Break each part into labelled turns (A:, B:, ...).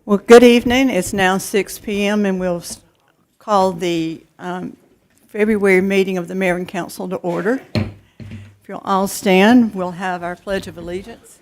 A: Well, good evening. It's now 6 p.m. and we'll call the February meeting of the Mayor and Council to order. If you'll all stand, we'll have our Pledge of Allegiance.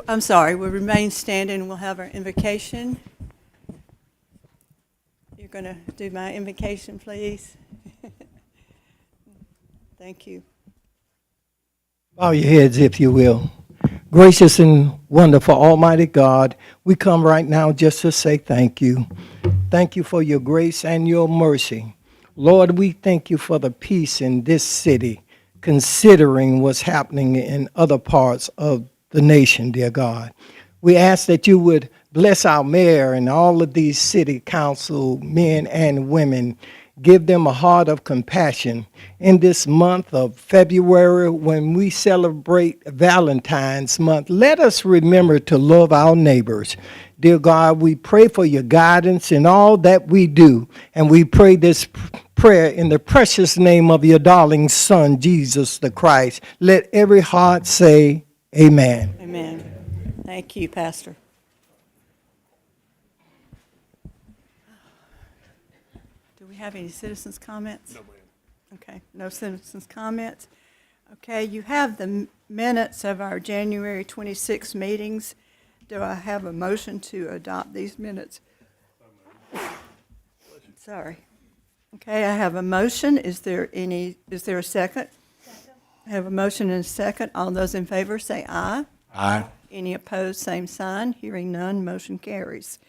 A: I'm sorry, we'll remain standing. We'll have our invocation. You're going to do my invocation, please. Thank you.
B: Bow your heads, if you will. Gracious and wonderful Almighty God, we come right now just to say thank you. Thank you for your grace and your mercy. Lord, we thank you for the peace in this city, considering what's happening in other parts of the nation, dear God. We ask that you would bless our mayor and all of these city council men and women. Give them a heart of compassion in this month of February when we celebrate Valentine's month. Let us remember to love our neighbors. Dear God, we pray for your guidance in all that we do, and we pray this prayer in the precious name of your darling Son, Jesus the Christ. Let every heart say, Amen.
A: Amen. Thank you, Pastor. Do we have any citizens' comments? No, ma'am. Okay, no citizens' comments. Okay, you have the minutes of our January 26 meetings. Do I have a motion to adopt these minutes? Sorry. Okay, I have a motion. Is there a second? I have a motion and a second. All those in favor say aye.
C: Aye.
A: Any opposed, same sign. Hearing none, motion carries.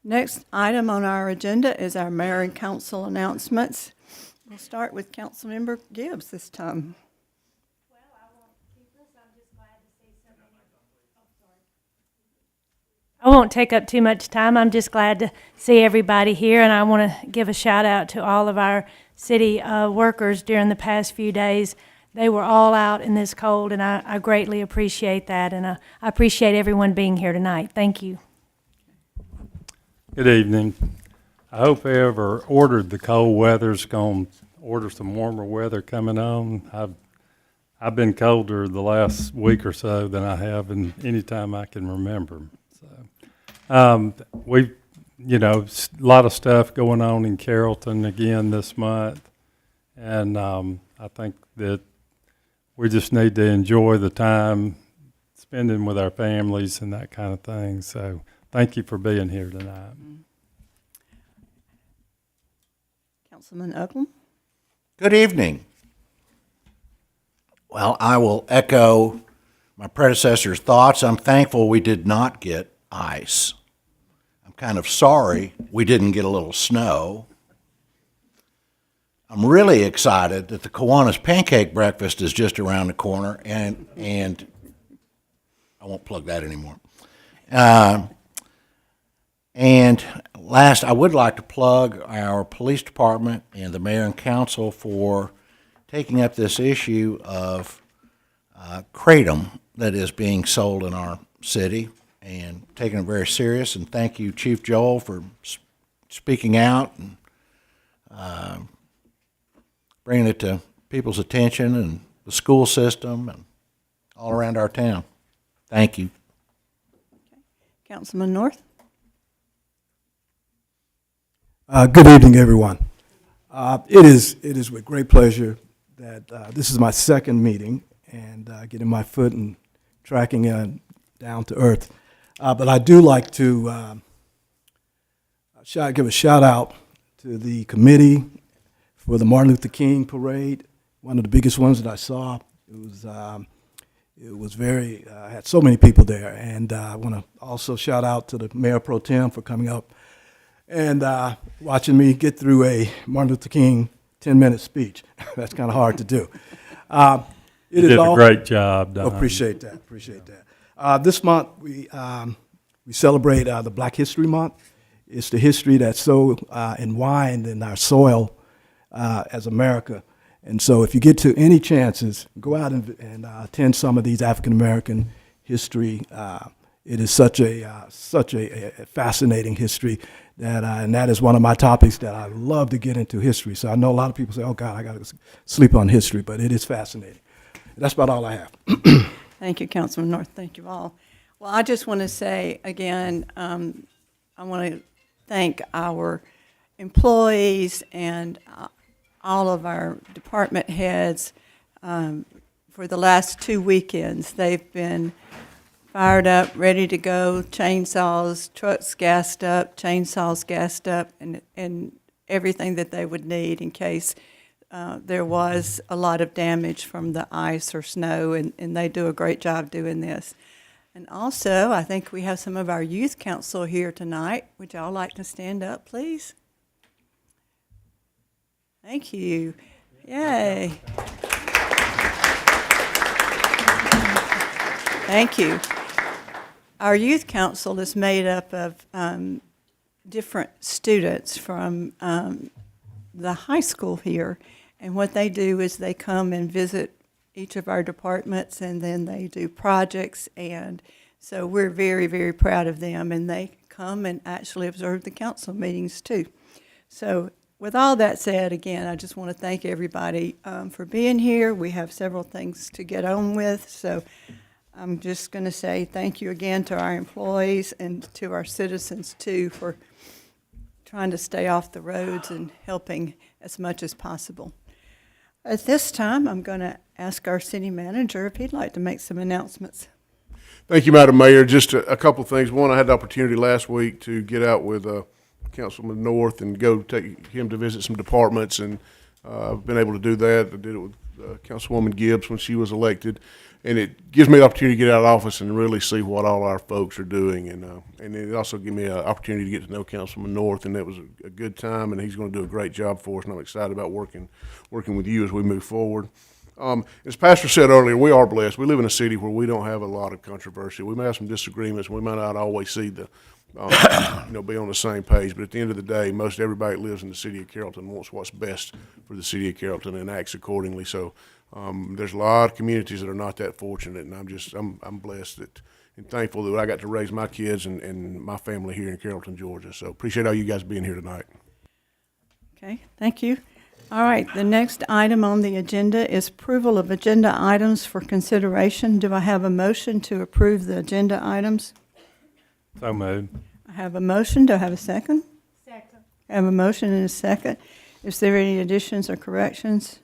A: Next item on our agenda is our mayor and council announcements. We'll start with Councilmember Gibbs this time.
D: Well, I won't keep this. I'm just glad to see so many. Oh, sorry. I won't take up too much time. I'm just glad to see everybody here, and I want to give a shout out to all of our city workers during the past few days. They were all out in this cold, and I greatly appreciate that, and I appreciate everyone being here tonight. Thank you.
E: Good evening. I hope whoever ordered the cold weather's going to order some warmer weather coming on. I've been colder the last week or so than I have in any time I can remember. So, a lot of stuff going on in Carrollton again this month, and I think that we just need to enjoy the time spending with our families and that kind of thing. So thank you for being here tonight.
A: Councilman Ucklum.
C: Good evening. Well, I will echo my predecessor's thoughts. I'm thankful we did not get ice. I'm kind of sorry we didn't get a little snow. I'm really excited that the Kiwanis Pancake Breakfast is just around the corner, and I won't plug that anymore. And last, I would like to plug our police department and the mayor and council for taking up this issue of kratom that is being sold in our city and taking it very serious. And thank you, Chief Joel, for speaking out and bringing it to people's attention and the school system and all around our town. Thank you.
A: Okay. Councilman North.
F: Good evening, everyone. It is with great pleasure that this is my second meeting and getting my foot and tracking down to earth. But I do like to give a shout out to the committee for the Martin Luther King parade, one of the biggest ones that I saw. It was very, had so many people there. And I want to also shout out to the Mayor Pro Tem for coming up and watching me get through a Martin Luther King 10-minute speech. That's kind of hard to do.
E: You did a great job, Don.
F: Appreciate that. This month, we celebrate the Black History Month. It's the history that's so entwined in our soil as America. And so if you get to any chances, go out and attend some of these African-American history it is such a fascinating history and that is one of my topics that I love to get into history. So I know a lot of people say, oh God, I got to sleep on history, but it is fascinating. That's about all I have.
A: Thank you, Councilman North. Thank you all. Well, I just want to say again, I want to thank our employees and all of our department heads for the last 2 weekends. They've been fired up, ready to go, chainsaws, trucks gassed up, chainsaws gassed up, and everything that they would need in case there was a lot of damage from the ice or snow, and they do a great job doing this. And also, I think we have some of our youth council here tonight. Would y'all like to stand up, please? Thank you. Yay. Thank you. Our youth council is made up of different students from the high school here. And what they do is they come and visit each of our departments, and then they do projects. And so we're very, very proud of them. And they come and actually observe the council meetings too. So with all that said, again, I just want to thank everybody for being here. We have several things to get on with. So I'm just going to say thank you again to our employees and to our citizens too for trying to stay off the roads and helping as much as possible. At this time, I'm going to ask our city manager if he'd like to make some announcements.
G: Thank you, Madam Mayor. Just a couple of things. One, I had the opportunity last week to get out with Councilman North and go take him to visit some departments, and I've been able to do that. I did it with Councilwoman Gibbs when she was elected, and it gives me the opportunity to get out of office and really see what all our folks are doing, and it also gave me an opportunity to get to know Councilman North, and that was a good time, and he's going to do a great job for us, and I'm excited about working with you as we move forward. As Pastor said earlier, we are blessed. We live in a city where we don't have a lot of controversy. We may have some disagreements. We might not always see the, be on the same page. But at the end of the day, most everybody that lives in the city of Carrollton wants what's best for the city of Carrollton and acts accordingly. So there's a lot of communities that are not that fortunate, and I'm blessed and thankful that I got to raise my kids and my family here in Carrollton, Georgia. So appreciate all you guys being here tonight.
A: Okay, thank you. All right, the next item on the agenda is approval of agenda items for consideration. Do I have a motion to approve the agenda items?
E: So moved.
A: I have a motion. Do I have a second?
D: Second.
A: I have a motion and a second. Is there any additions or corrections?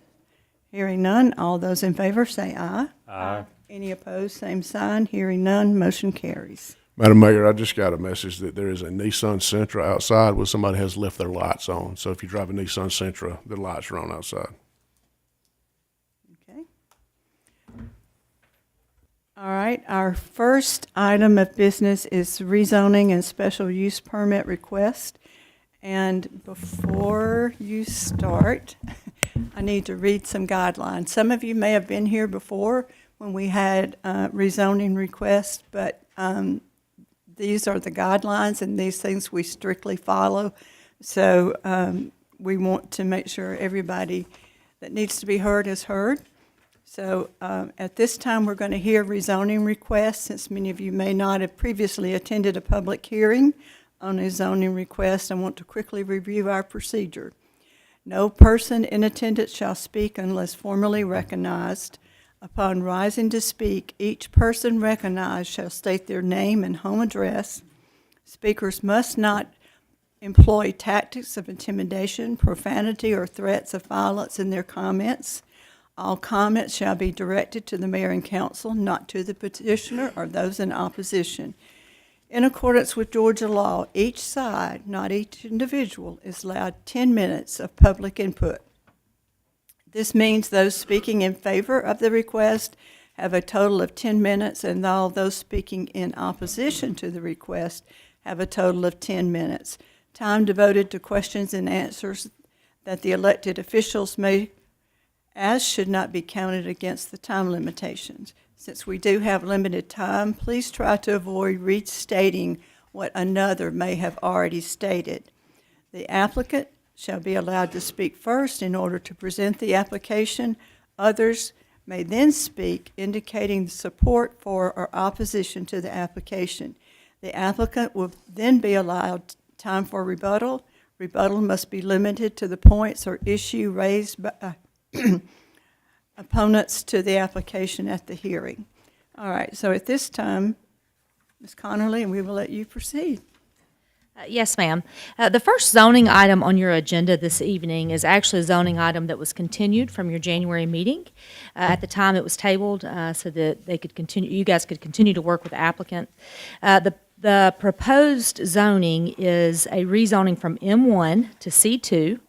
A: Hearing none, all those in favor say aye.
E: Aye.
A: Any opposed, same sign. Hearing none, motion carries.
G: Madam Mayor, I just got a message that there is a Nissan Sentra outside where somebody has left their lights on. So if you drive a Nissan Sentra, the lights are on outside.
A: Okay. All right, our first item of business is rezoning and special use permit request. And before you start, I need to read some guidelines. Some of you may have been here before when we had rezoning requests, but these are the guidelines, and these things we strictly follow. So we want to make sure everybody that needs to be heard is heard. So at this time, we're going to hear rezoning requests, since many of you may not have previously attended a public hearing on a zoning request. I want to quickly review our procedure. No person in attendance shall speak unless formally recognized. Upon rising to speak, each person recognized shall state their name and home address. Speakers must not employ tactics of intimidation, profanity, or threats of violence in their comments. All comments shall be directed to the mayor and council, not to the petitioner or those in opposition. In accordance with Georgia law, each side, not each individual, is allowed 10 minutes of public input. This means those speaking in favor of the request have a total of 10 minutes, and all those speaking in opposition to the request have a total of 10 minutes. Time devoted to questions and answers that the elected officials may ask should not be counted against the time limitations. Since we do have limited time, please try to avoid restating what another may have already stated. The applicant shall be allowed to speak first in order to present the application. Others may then speak, indicating support for or opposition to the application. The applicant will then be allowed time for rebuttal. Rebuttal must be limited to the points or issue raised by opponents to the application at the hearing. All right, so at this time, Ms. Connerly, and we will let you proceed.
H: Yes, ma'am. The first zoning item on your agenda this evening is actually a zoning item that was continued from your January meeting. At the time, it was tabled so that they could continue. You guys could continue to work with the applicant. The proposed zoning is a rezoning from M1 to C2.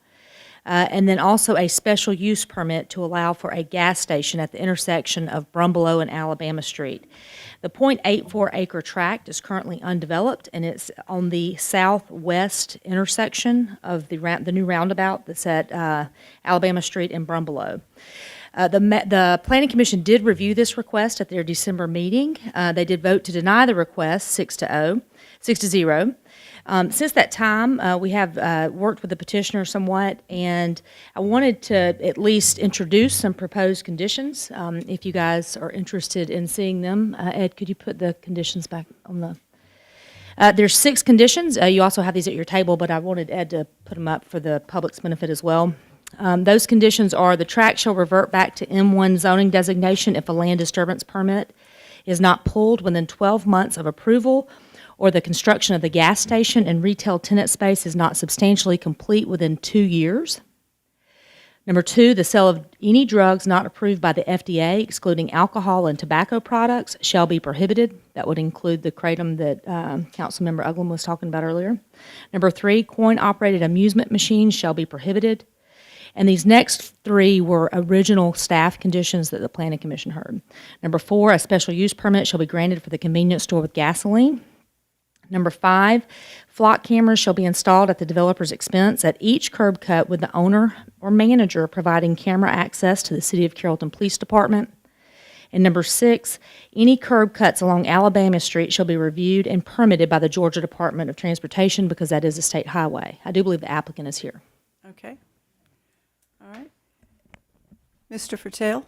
H: And then also a special use permit to allow for a gas station at the intersection of Brumbelow and Alabama Street. The .84 acre tract is currently undeveloped, and it's on the southwest intersection of the new roundabout that's at Alabama Street and Brumbelow. The Planning Commission did review this request at their December meeting. They did vote to deny the request 6-0. Since that time, we have worked with the petitioner somewhat, and I wanted to at least introduce some proposed conditions, if you guys are interested in seeing them. Ed, could you put the conditions back on the... There's 6 conditions. You also have these at your table, but I wanted Ed to put them up for the public's benefit as well. Those conditions are: the tract shall revert back to M1 zoning designation if a land disturbance permit is not pulled within 12 months of approval, or the construction of the gas station and retail tenant space is not substantially complete within 2 years. Number 2, the sale of any drugs not approved by the FDA, excluding alcohol and tobacco products, shall be prohibited. That would include the kratom that Councilmember Uglum was talking about earlier. Number 3, coin-operated amusement machines shall be prohibited. And these next 3 were original staff conditions that the Planning Commission heard. Number 4, a special use permit shall be granted for the convenience store with gasoline. Number 5, flock cameras shall be installed at the developer's expense at each curb cut, with the owner or manager providing camera access to the City of Carrollton Police Department. And number 6, any curb cuts along Alabama Street shall be reviewed and permitted by the Georgia Department of Transportation, because that is a state highway. I do believe the applicant is here.
A: Okay. All right. Mr. Fertel?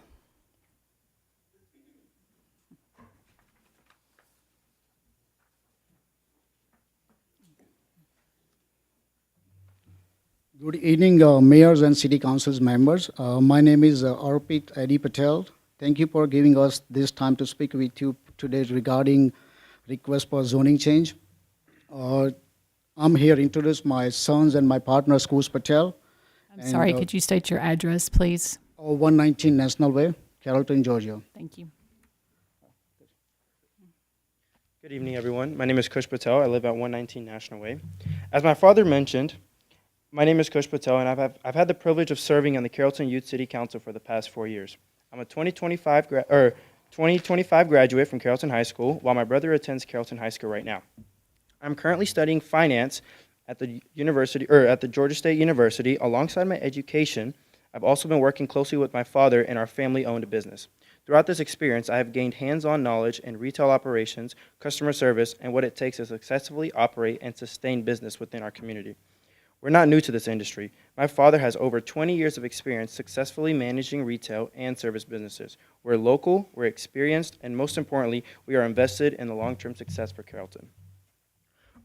I: Good evening, mayors and city council's members. My name is Arpit Adi Patel. Thank you for giving us this time to speak with you today regarding request for zoning change. I'm here to introduce my sons and my partner, Skush Patel.
J: I'm sorry, could you state your address, please?
I: 119 National Way, Carrollton, Georgia.
J: Thank you.
K: Good evening, everyone. My name is Kush Patel. I live at 119 National Way. As my father mentioned, my name is Kush Patel, and I've had the privilege of serving on the Carrollton Youth City Council for the past 4 years. I'm a 2025 graduate from Carrollton High School, while my brother attends Carrollton High School right now. I'm currently studying finance at the Georgia State University. Alongside my education, I've also been working closely with my father in our family-owned business. Throughout this experience, I have gained hands-on knowledge in retail operations, customer service, and what it takes to successfully operate and sustain business within our community. We're not new to this industry. My father has over 20 years of experience successfully managing retail and service businesses. We're local, we're experienced, and most importantly, we are invested in the long-term success for Carrollton.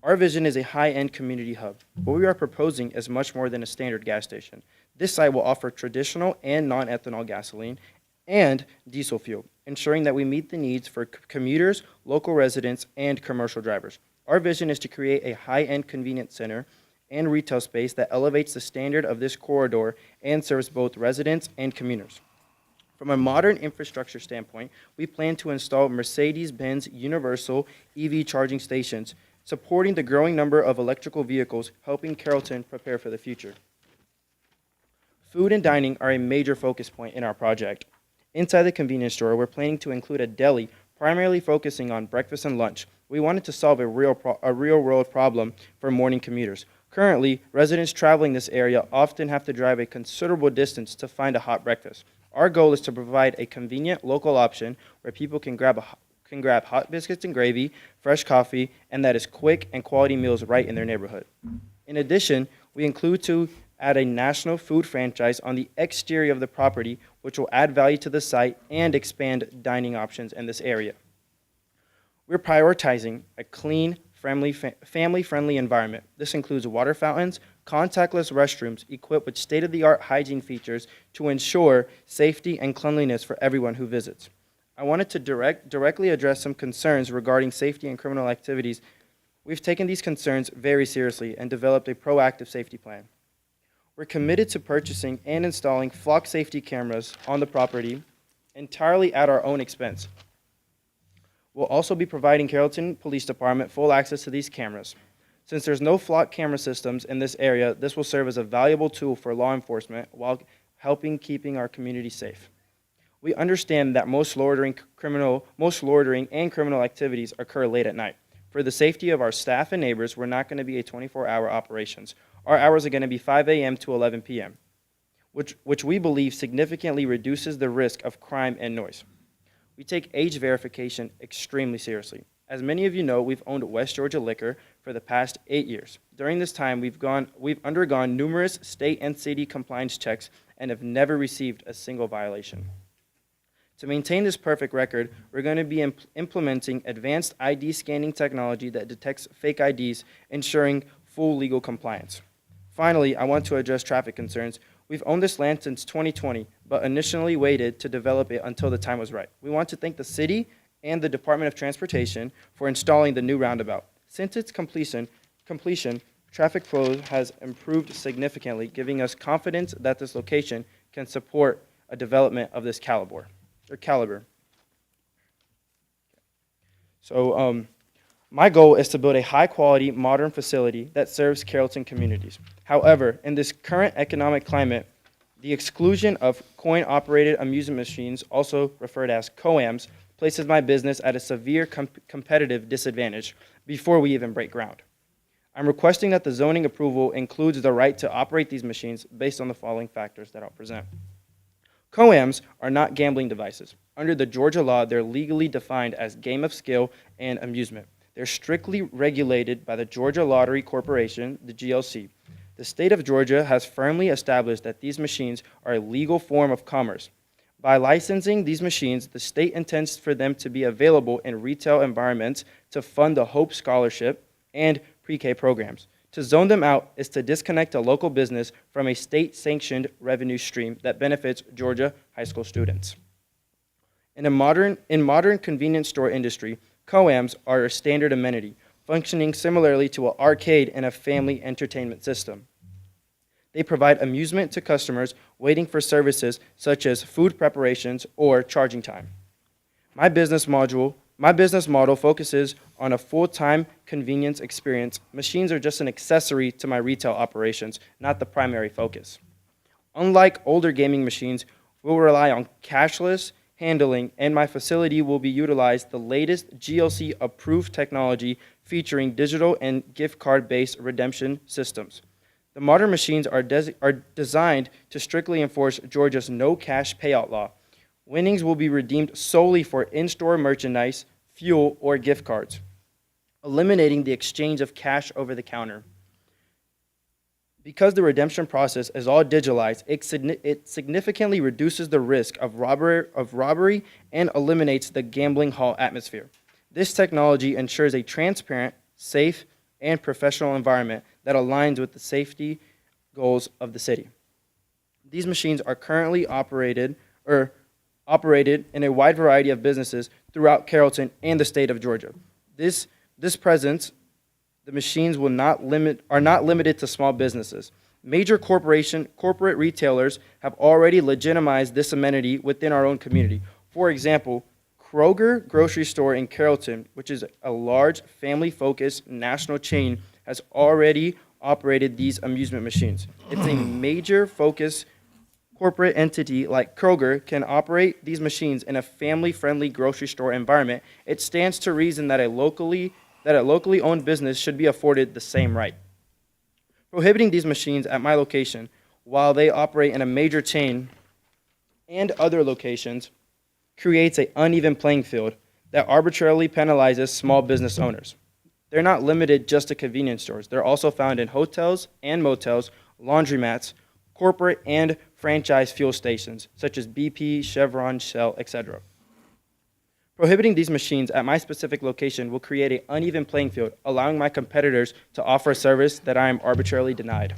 K: Our vision is a high-end community hub. What we are proposing is much more than a standard gas station. This site will offer traditional and non-ethanol gasoline and diesel fuel, ensuring that we meet the needs for commuters, local residents, and commercial drivers. Our vision is to create a high-end convenience center and retail space that elevates the standard of this corridor and serves both residents and commuters. From a modern infrastructure standpoint, we plan to install Mercedes-Benz Universal EV charging stations, supporting the growing number of electrical vehicles, helping Carrollton prepare for the future. Food and dining are a major focus point in our project. Inside the convenience store, we're planning to include a deli, primarily focusing on breakfast and lunch. We wanted to solve a real-world problem for morning commuters. Currently, residents traveling this area often have to drive a considerable distance to find a hot breakfast. Our goal is to provide a convenient local option where people can grab hot biscuits and gravy, fresh coffee, and that is quick and quality meals right in their neighborhood. In addition, we include to add a national food franchise on the exterior of the property, which will add value to the site and expand dining options in this area. We're prioritizing a clean, family-friendly environment. This includes water fountains, contactless restrooms equipped with state-of-the-art hygiene features to ensure safety and cleanliness for everyone who visits. I wanted to directly address some concerns regarding safety and criminal activities. We've taken these concerns very seriously and developed a proactive safety plan. We're committed to purchasing and installing flock safety cameras on the property entirely at our own expense. We'll also be providing Carrollton Police Department full access to these cameras. Since there's no flock camera systems in this area, this will serve as a valuable tool for law enforcement while helping keeping our community safe. We understand that most loitering and criminal activities occur late at night. For the safety of our staff and neighbors, we're not going to be a 24-hour operations. Our hours are going to be 5 a.m. to 11 p.m., which we believe significantly reduces the risk of crime and noise. We take age verification extremely seriously. As many of you know, we've owned West Georgia Liquor for the past 8 years. During this time, we've undergone numerous state and city compliance checks and have never received a single violation. To maintain this perfect record, we're going to be implementing advanced ID scanning technology that detects fake IDs, ensuring full legal compliance. Finally, I want to address traffic concerns. We've owned this land since 2020, but initially waited to develop it until the time was right. We want to thank the city and the Department of Transportation for installing the new roundabout. Since its completion, traffic flow has improved significantly, giving us confidence that this location can support a development of this caliber. So my goal is to build a high-quality, modern facility that serves Carrollton communities. However, in this current economic climate, the exclusion of coin-operated amusement machines, also referred as COAMs, places my business at a severe competitive disadvantage before we even break ground. I'm requesting that the zoning approval includes the right to operate these machines based on the following factors that I'll present. COAMs are not gambling devices. Under the Georgia law, they're legally defined as game of skill and amusement. They're strictly regulated by the Georgia Lottery Corporation, the GLC. The state of Georgia has firmly established that these machines are a legal form of commerce. By licensing these machines, the state intends for them to be available in retail environments to fund the Hope Scholarship and pre-K programs. To zone them out is to disconnect a local business from a state-sanctioned revenue stream that benefits Georgia high school students. In modern convenience store industry, COAMs are a standard amenity, functioning similarly to an arcade and a family entertainment system. They provide amusement to customers waiting for services such as food preparations or charging time. My business model focuses on a full-time convenience experience. Machines are just an accessory to my retail operations, not the primary focus. Unlike older gaming machines, we'll rely on cashless handling, and my facility will be utilized the latest GLC-approved technology featuring digital and gift card-based redemption systems. The modern machines are designed to strictly enforce Georgia's no-cash payout law. Winnings will be redeemed solely for in-store merchandise, fuel, or gift cards, eliminating the exchange of cash over the counter. Because the redemption process is all digitalized, it significantly reduces the risk of robbery and eliminates the gambling hall atmosphere. This technology ensures a transparent, safe, and professional environment that aligns with the safety goals of the city. These machines are currently operated in a wide variety of businesses throughout Carrollton and the state of Georgia. The machines are not limited to small businesses. Major corporate retailers have already legitimized this amenity within our own community. For example, Kroger grocery store in Carrollton, which is a large family-focused national chain, has already operated these amusement machines. It's a major focus corporate entity like Kroger can operate these machines in a family-friendly grocery store environment. It stands to reason that a locally owned business should be afforded the same right. Prohibiting these machines at my location while they operate in a major chain and other locations creates an uneven playing field that arbitrarily penalizes small business owners. They're not limited just to convenience stores. They're also found in hotels and motels, laundromats, corporate and franchise fuel stations, such as BP, Chevron, Shell, etc. Prohibiting these machines at my specific location will create an uneven playing field, allowing my competitors to offer a service that I am arbitrarily denied.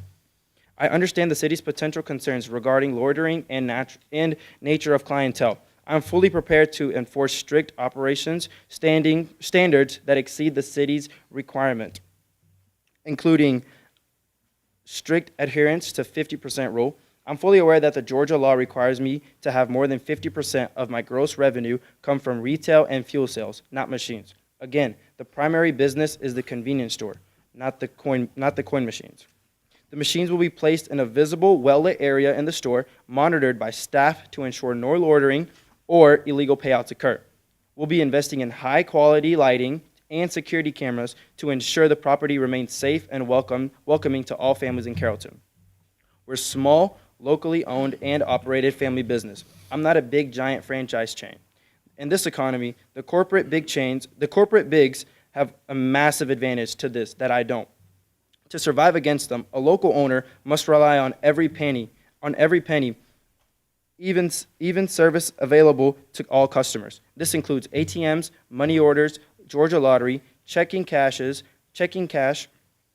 K: I understand the city's potential concerns regarding loitering and nature of clientele. I am fully prepared to enforce strict operations standards that exceed the city's requirement, including strict adherence to 50% rule. I'm fully aware that the Georgia law requires me to have more than 50% of my gross revenue come from retail and fuel sales, not machines. Again, the primary business is the convenience store, not the coin machines. The machines will be placed in a visible, well-lit area in the store, monitored by staff to ensure no loitering or illegal payouts occur. We'll be investing in high-quality lighting and security cameras to ensure the property remains safe and welcoming to all families in Carrollton. We're small, locally owned and operated family business. I'm not a big, giant franchise chain. In this economy, the corporate bigs have a massive advantage to this that I don't. To survive against them, a local owner must rely on every penny, even service available to all customers. This includes ATMs, money orders, Georgia Lottery, checking cash,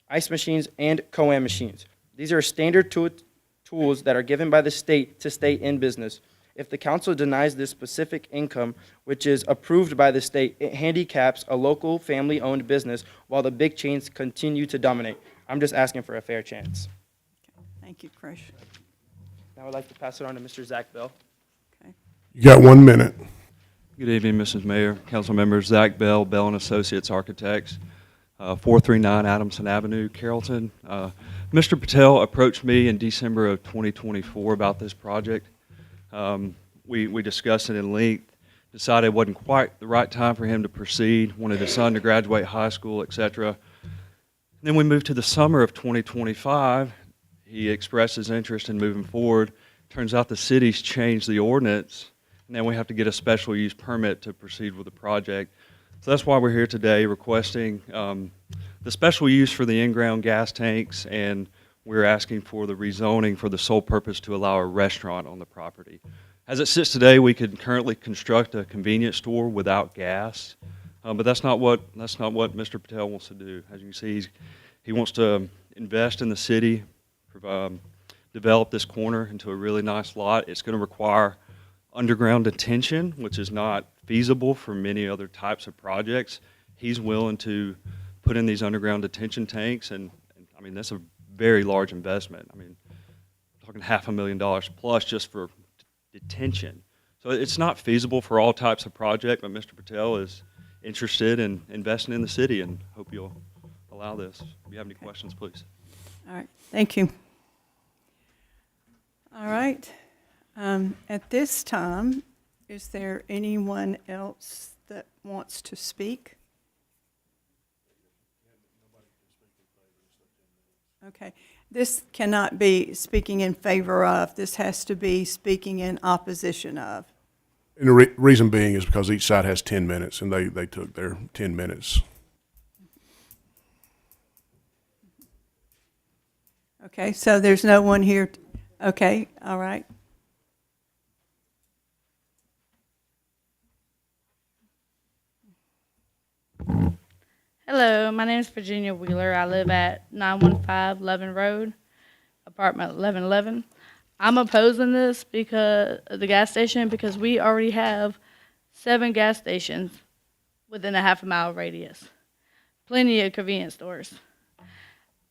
K: ice machines, and COAM machines. These are standard tools that are given by the state to stay in business. If the council denies this specific income, which is approved by the state, it handicaps a local family-owned business while the big chains continue to dominate. I'm just asking for a fair chance.
A: Thank you, Krish.
K: Now I'd like to pass it on to Mr. Zach Bell.
A: Okay.
G: You got 1 minute.
L: Good evening, Mrs. Mayor, council members. Zach Bell, Bell & Associates Architects, 439 Adamson Avenue, Carrollton. Mr. Patel approached me in December of 2024 about this project. We discussed it in length, decided it wasn't quite the right time for him to proceed, wanted his son to graduate high school, etc. Then we moved to the summer of 2025. He expressed his interest in moving forward. Turns out the city's changed the ordinance, and then we have to get a special use permit to proceed with the project. So that's why we're here today requesting the special use for the in-ground gas tanks, and we're asking for the rezoning for the sole purpose to allow a restaurant on the property. As it sits today, we could currently construct a convenience store without gas, but that's not what Mr. Patel wants to do. As you can see, he wants to invest in the city, develop this corner into a really nice lot. It's going to require underground detention, which is not feasible for many other types of projects. He's willing to put in these underground detention tanks, and I mean, that's a very large investment. I mean, talking $500,000 plus just for detention. So it's not feasible for all types of project, but Mr. Patel is interested in investing in the city, and hope you'll allow this. If you have any questions, please.
A: All right, thank you. All right. At this time, is there anyone else that wants to speak? Okay. This cannot be speaking in favor of. This has to be speaking in opposition of.
G: And the reason being is because each side has 10 minutes, and they took their 10 minutes.
A: Okay, so there's no one here. Okay, all right.
M: Hello, my name is Virginia Wheeler. I live at 915 Levin Road, apartment 1111. I'm opposing this because of the gas station because we already have 7 gas stations within a half-a-mile radius. Plenty of convenience stores.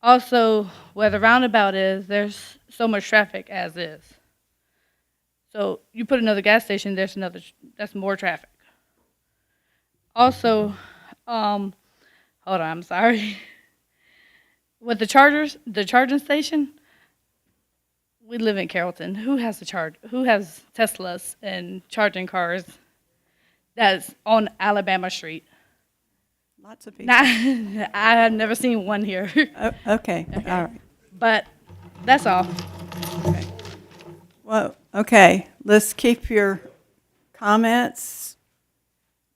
M: Also, where the roundabout is, there's so much traffic as is. So you put another gas station, that's more traffic. Also, hold on, I'm sorry. With the charging station, we live in Carrollton. Who has Teslas and charging cars that's on Alabama Street?
A: Lots of people.
M: I have never seen one here.
A: Okay, all right.
M: But that's all.
A: Okay. Well, okay, let's keep your comments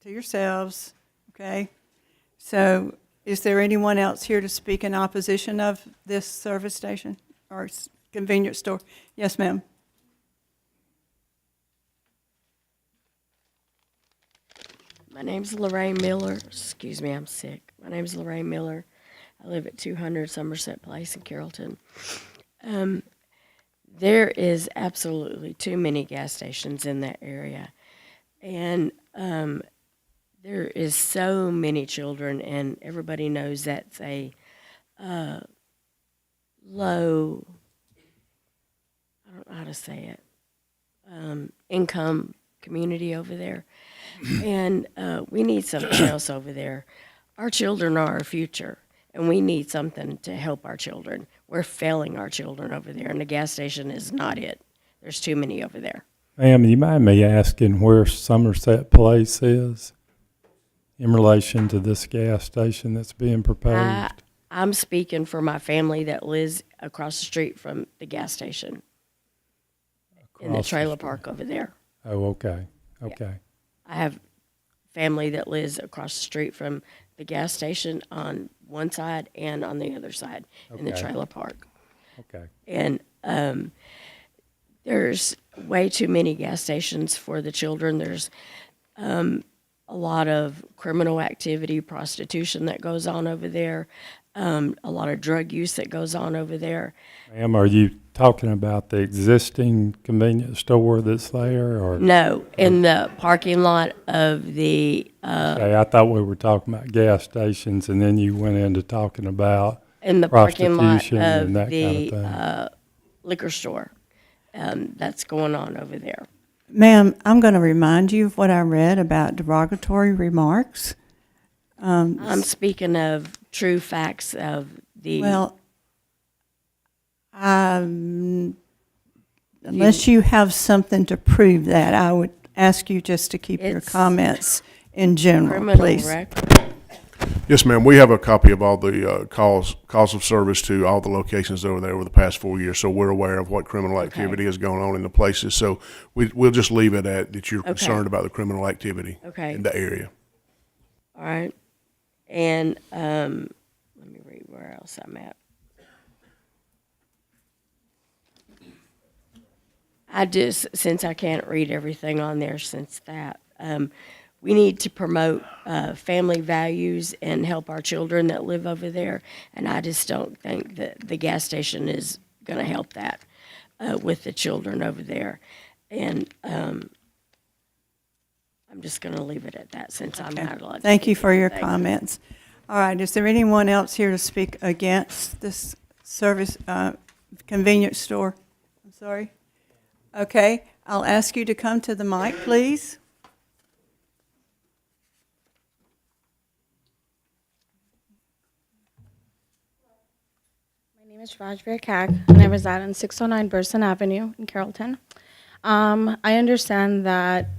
A: to yourselves, okay? So is there anyone else here to speak in opposition of this service station? or convenience store. Yes, ma'am.
N: My name's Lorraine Miller. Excuse me, I'm sick. My name's Lorraine Miller. I live at 200 Somerset Place in Carrollton. There is absolutely too many gas stations in that area. And there is so many children, and everybody knows that's a low, I don't know how to say it, income community over there. And we need something else over there. Our children are our future, and we need something to help our children. We're failing our children over there, and the gas station is not it. There's too many over there.
E: Ma'am, you mind me asking where Somerset Place is in relation to this gas station that's being proposed?
N: I'm speaking for my family that lives across the street from the gas station in the trailer park over there.
E: Oh, okay, okay.
N: Yeah. I have family that lives across the street from the gas station on one side and on the other side in the trailer park.
E: Okay.
N: And there's way too many gas stations for the children. There's a lot of criminal activity, prostitution that goes on over there, a lot of drug use that goes on over there.
E: Ma'am, are you talking about the existing convenience store that's there, or?
N: No, in the parking lot of the
E: Okay, I thought we were talking about gas stations, and then you went into talking about
N: in the parking lot
E: prostitution
N: of
E: and that
N: the
E: kind of thing.
N: liquor store that's going on over there.
A: Ma'am, I'm going to remind you of what I read about derogatory remarks.
N: I'm speaking of true facts of the.
A: Well, unless you have something to prove that, I would ask you just to keep your comments in general,
N: criminal
A: please.
N: record.
G: Yes, ma'am. We have a copy of all the calls of service to all the locations over there over the past 4 years, so we're aware of what criminal activity is going on in the places. So we'll just leave it at that you're concerned about the criminal activity in the area.
N: All right. And let me read where else I'm at. Since I can't read everything on there since that, we need to promote family values and help our children that live over there. And I just don't think that the gas station is going to help that with the children over there. And I'm just going to leave it at that since I'm not allowed to.
A: Thank you for your comments. All right, is there anyone else here to speak against this service, convenience store? I'm sorry. Okay, I'll ask you to come to the mic, please.
O: My name is Rajveer Kag, and I reside on 609 Burson Avenue in Carrollton. I understand that,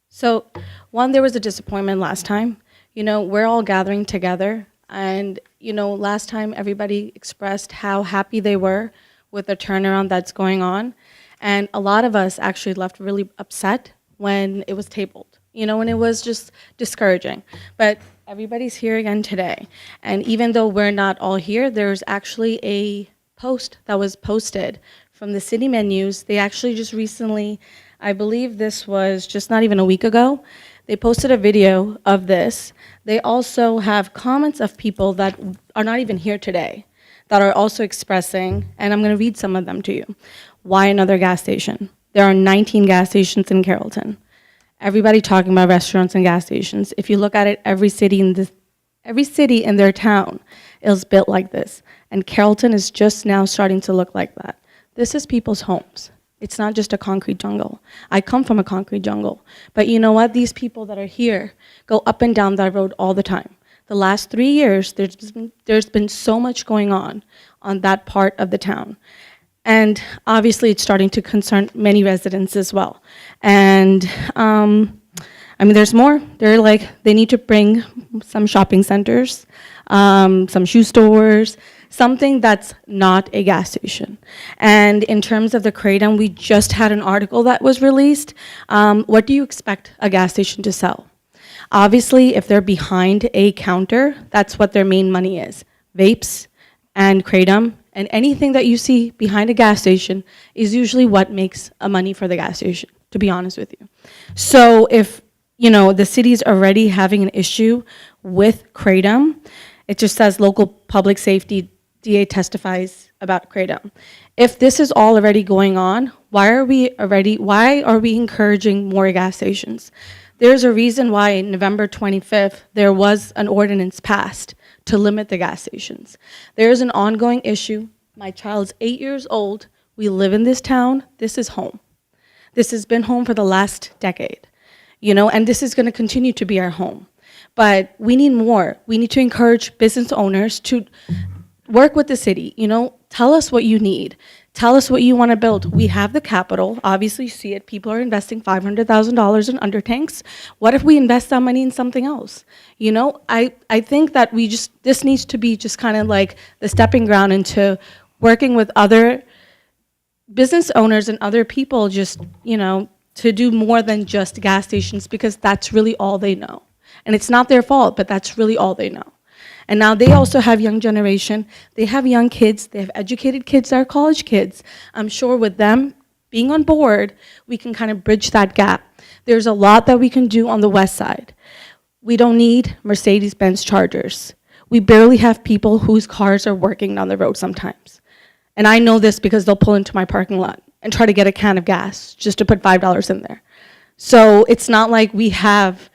O: so one, there was a disappointment last time. You know, we're all gathering together, and, you know, last time everybody expressed how happy they were with the turnaround that's going on. And a lot of us actually left really upset when it was tabled, you know, and it was just discouraging. But everybody's here again today. And even though we're not all here, there's actually a post that was posted from the city menus. They actually just recently, I believe this was just not even a week ago, they posted a video of this. They also have comments of people that are not even here today that are also expressing, and I'm going to read some of them to you. Why another gas station? There are 19 gas stations in Carrollton. Everybody talking about restaurants and gas stations. If you look at it, every city in their town is built like this. And Carrollton is just now starting to look like that. This is people's homes. It's not just a concrete jungle. I come from a concrete jungle. But you know what? These people that are here go up and down that road all the time. The last 3 years, there's been so much going on that part of the town. And obviously, it's starting to concern many residents as well. And I mean, there's more. They need to bring some shopping centers, some shoe stores, something that's not a gas station. And in terms of the Kratom, we just had an article that was released. What do you expect a gas station to sell? Obviously, if they're behind a counter, that's what their main money is. Vapes and Kratom And anything that you see behind a gas station is usually what makes a money for the gas station, to be honest with you. So if, you know, the city's already having an issue with Kratom, it just says local public safety DA testifies about Kratom. If this is all already going on, why are we encouraging more gas stations? There's a reason why November 25th, there was an ordinance passed to limit the gas stations. There's an ongoing issue. My child's 8 years old. We live in this town. This is home. This has been home for the last decade, you know, and this is going to continue to be our home. But we need more. We need to encourage business owners to work with the city, you know, tell us what you need. Tell us what you want to build. We have the capital. Obviously, you see it. People are investing $500,000 in under tanks. What if we invest that money in something else? You know, I think that this needs to be just kind of like the stepping ground into working with other business owners and other people just, you know, to do more than just gas stations, because that's really all they know. And it's not their fault, but that's really all they know. And now they also have young generation. They have young kids. They have educated kids. They're college kids. I'm sure with them being on board, we can kind of bridge that gap. There's a lot that we can do on the west side. We don't need Mercedes-Benz Chargers. We barely have people whose cars are working down the road sometimes. And I know this because they'll pull into my parking lot and try to get a can of gas just to put $5 in there. So it's not like we have,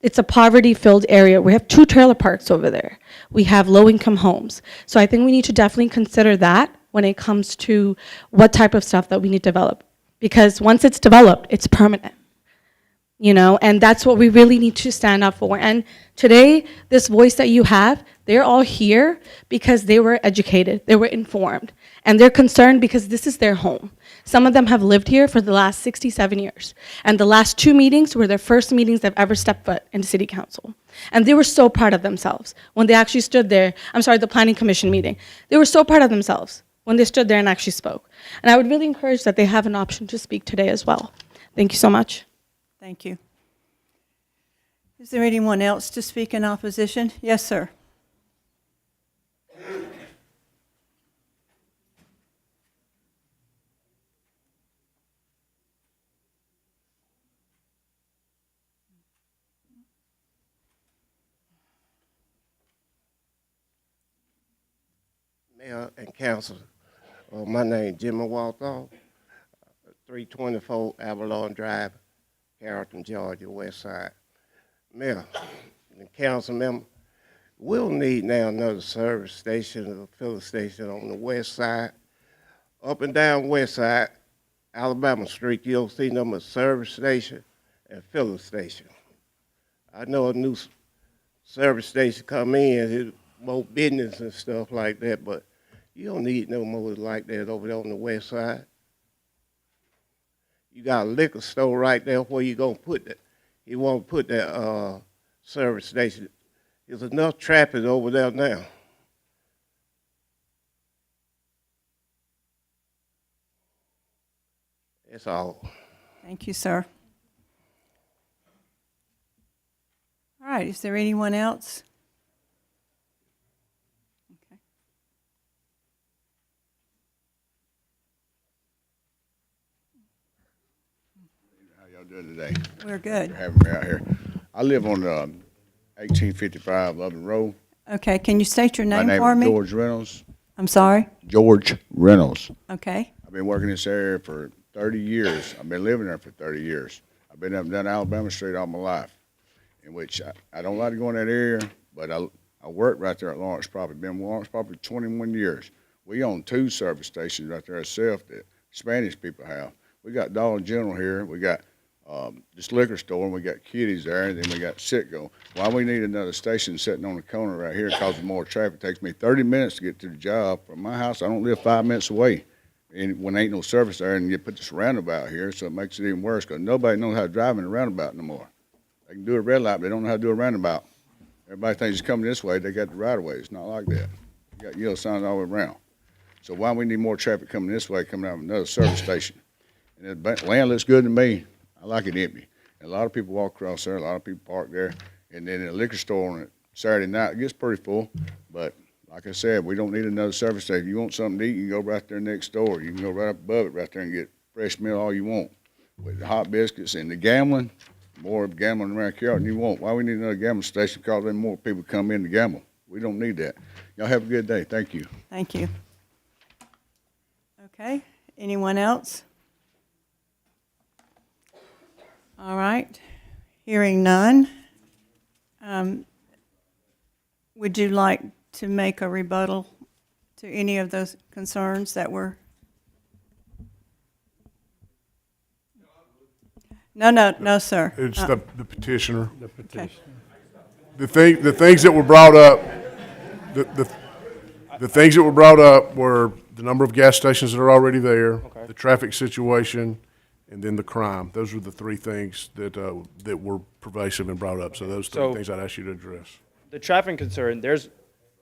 O: it's a poverty-filled area. We have 2 trailer parks over there. We have low-income homes. So I think we need to definitely consider that when it comes to what type of stuff that we need to develop. Because once it's developed, it's permanent. You know, and that's what we really need to stand up for. And today, this voice that you have, they're all here because they were educated, they were informed, and they're concerned because this is their home. Some of them have lived here for the last 67 years. And the last 2 meetings were their first meetings they've ever stepped foot into city council. And they were so proud of themselves when they actually stood there. I'm sorry, the planning commission meeting. They were so proud of themselves when they stood there and actually spoke. And I would really encourage that they have an option to speak today as well. Thank you so much.
A: Thank you. Is there anyone else to speak in opposition? Yes, sir.
P: Mayor and Council, my name is Jimmy Walthall, 324 Avalon Drive, Carrollton, Georgia, West Side. Mayor and council member, we'll need now another service station, a filling station on the west side. Up and down west side, Alabama Street, you'll see them a service station and filling station. I know a new service station come in, it's more business and stuff like that, but you don't need no more like that over there on the west side. You got a liquor store right there where you gonna put that. You won't put that service station. There's enough traffic over there now. That's all.
A: Thank you, sir. All right, is there anyone else? Okay.
Q: How y'all doing today?
A: We're good.
Q: Thanks for having me out here. I live on 1855 Loving Road.
A: Okay, can you state your name
Q: My name
A: for
Q: is
A: me?
Q: George Reynolds.
A: I'm sorry?
Q: George Reynolds.
A: Okay.
Q: I've been working in this area for 30 years. I've been living there for 30 years. I've been up and down Alabama Street all my life, in which I don't like to go in that area, but I worked right there at Lawrence Property. Been in Lawrence Property 21 years. We own 2 service stations right there ourselves that Spanish people have. We got Dollar General here. We got this liquor store, and we got Kitty's there, and then we got Citgo. Why we need another station sitting on the corner right here causing more traffic. It takes me 30 minutes to get to the job. From my house, I don't live 5 minutes away. And when there ain't no service there, and you put this roundabout here, so it makes it even worse because nobody knows how to drive in a roundabout no more. They can do a red light, but they don't know how to do a roundabout. Everybody thinks it's coming this way, they got the right of way. It's not like that. You got yellow signs all the way around. So why we need more traffic coming this way, coming out of another service station? And the land looks good to me. I like it empty. And a lot of people walk across there, a lot of people park there. And then the liquor store on it Saturday night, it gets pretty full, but Like I said, we don't need another service station. If you want something to eat, you can go right there next door. You can go right up above it right there and get fresh meal all you want. With the hot biscuits and the gambling, more gambling around Carrollton you want. Why we need another gambling station? Because then more people come in to gamble. We don't need that. Y'all have a good day. Thank you.
A: Thank you. Okay, anyone else? All right, hearing none. Would you like to make a rebuttal to any of those concerns that were? No, sir.
G: It's the petitioner.
E: The petition.
G: The things that were brought up, the things that were brought up were the number of gas stations that are already there,
K: Okay.
G: the traffic situation, and then the crime. Those were the three things that were pervasive and brought up. So those three things I'd ask you to address.
K: The traffic concern, there's,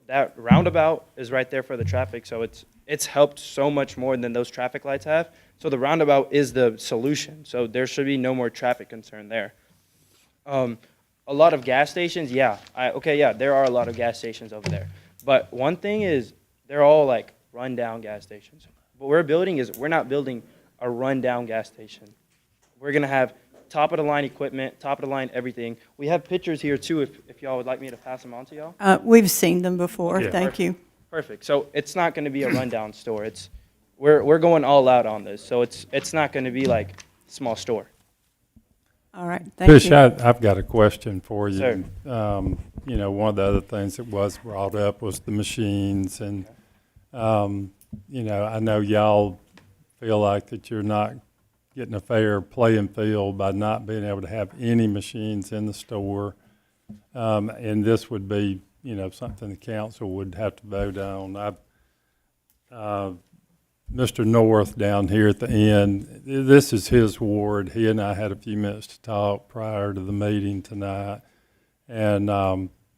K: that roundabout is right there for the traffic, so it's helped so much more than those traffic lights have. So the roundabout is the solution, so there should be no more traffic concern there. A lot of gas stations, there are a lot of gas stations over there. But one thing is, they're all like run-down gas stations. What we're building is, we're not building a run-down gas station. We're gonna have top-of-the-line equipment, top-of-the-line everything. We have pictures here too, if y'all would like me to pass them on to y'all.
A: We've seen them before,
E: Yeah.
A: thank you.
K: Perfect. So it's not going to be a rundown store. We're going all out on this. So it's not going to be like a small store.
A: All right, thank
E: Fish,
A: you.
E: I've got a question for you.
K: Sir.
E: You know, one of the other things that was brought up was the machines, and you know, I know y'all feel like that you're not getting a fair playing field by not being able to have any machines in the store, and this would be, you know, something the council would have to vote on. Mr. North down here at the end, this is his ward. He and I had a few minutes to talk prior to the meeting tonight. And,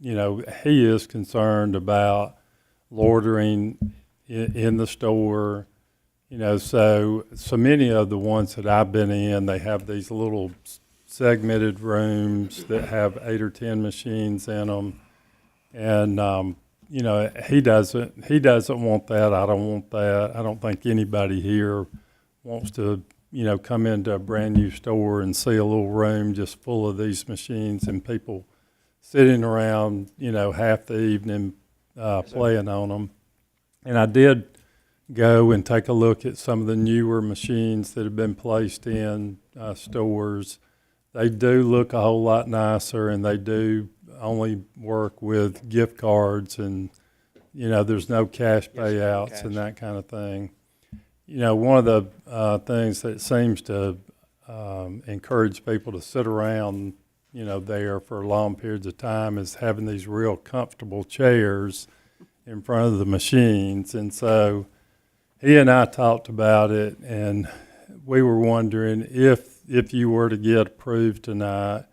E: you know, he is concerned about loitering in the store. You know, so many of the ones that I've been in, they have these little segmented rooms that have 8 or 10 machines in them. And, you know, he doesn't want that. I don't want that. I don't think anybody here wants to, you know, come into a brand new store and see a little room just full of these machines and people sitting around, you know, half the evening playing on them. And I did go and take a look at some of the newer machines that have been placed in stores. They do look a whole lot nicer, and they do only work with gift cards, and, you know, there's no cash payouts and that kind of thing. You know, one of the things that seems to encourage people to sit around, you know, there for long periods of time is having these real comfortable chairs in front of the machines. And so he and I talked about it, and we were wondering if you were to get approved tonight,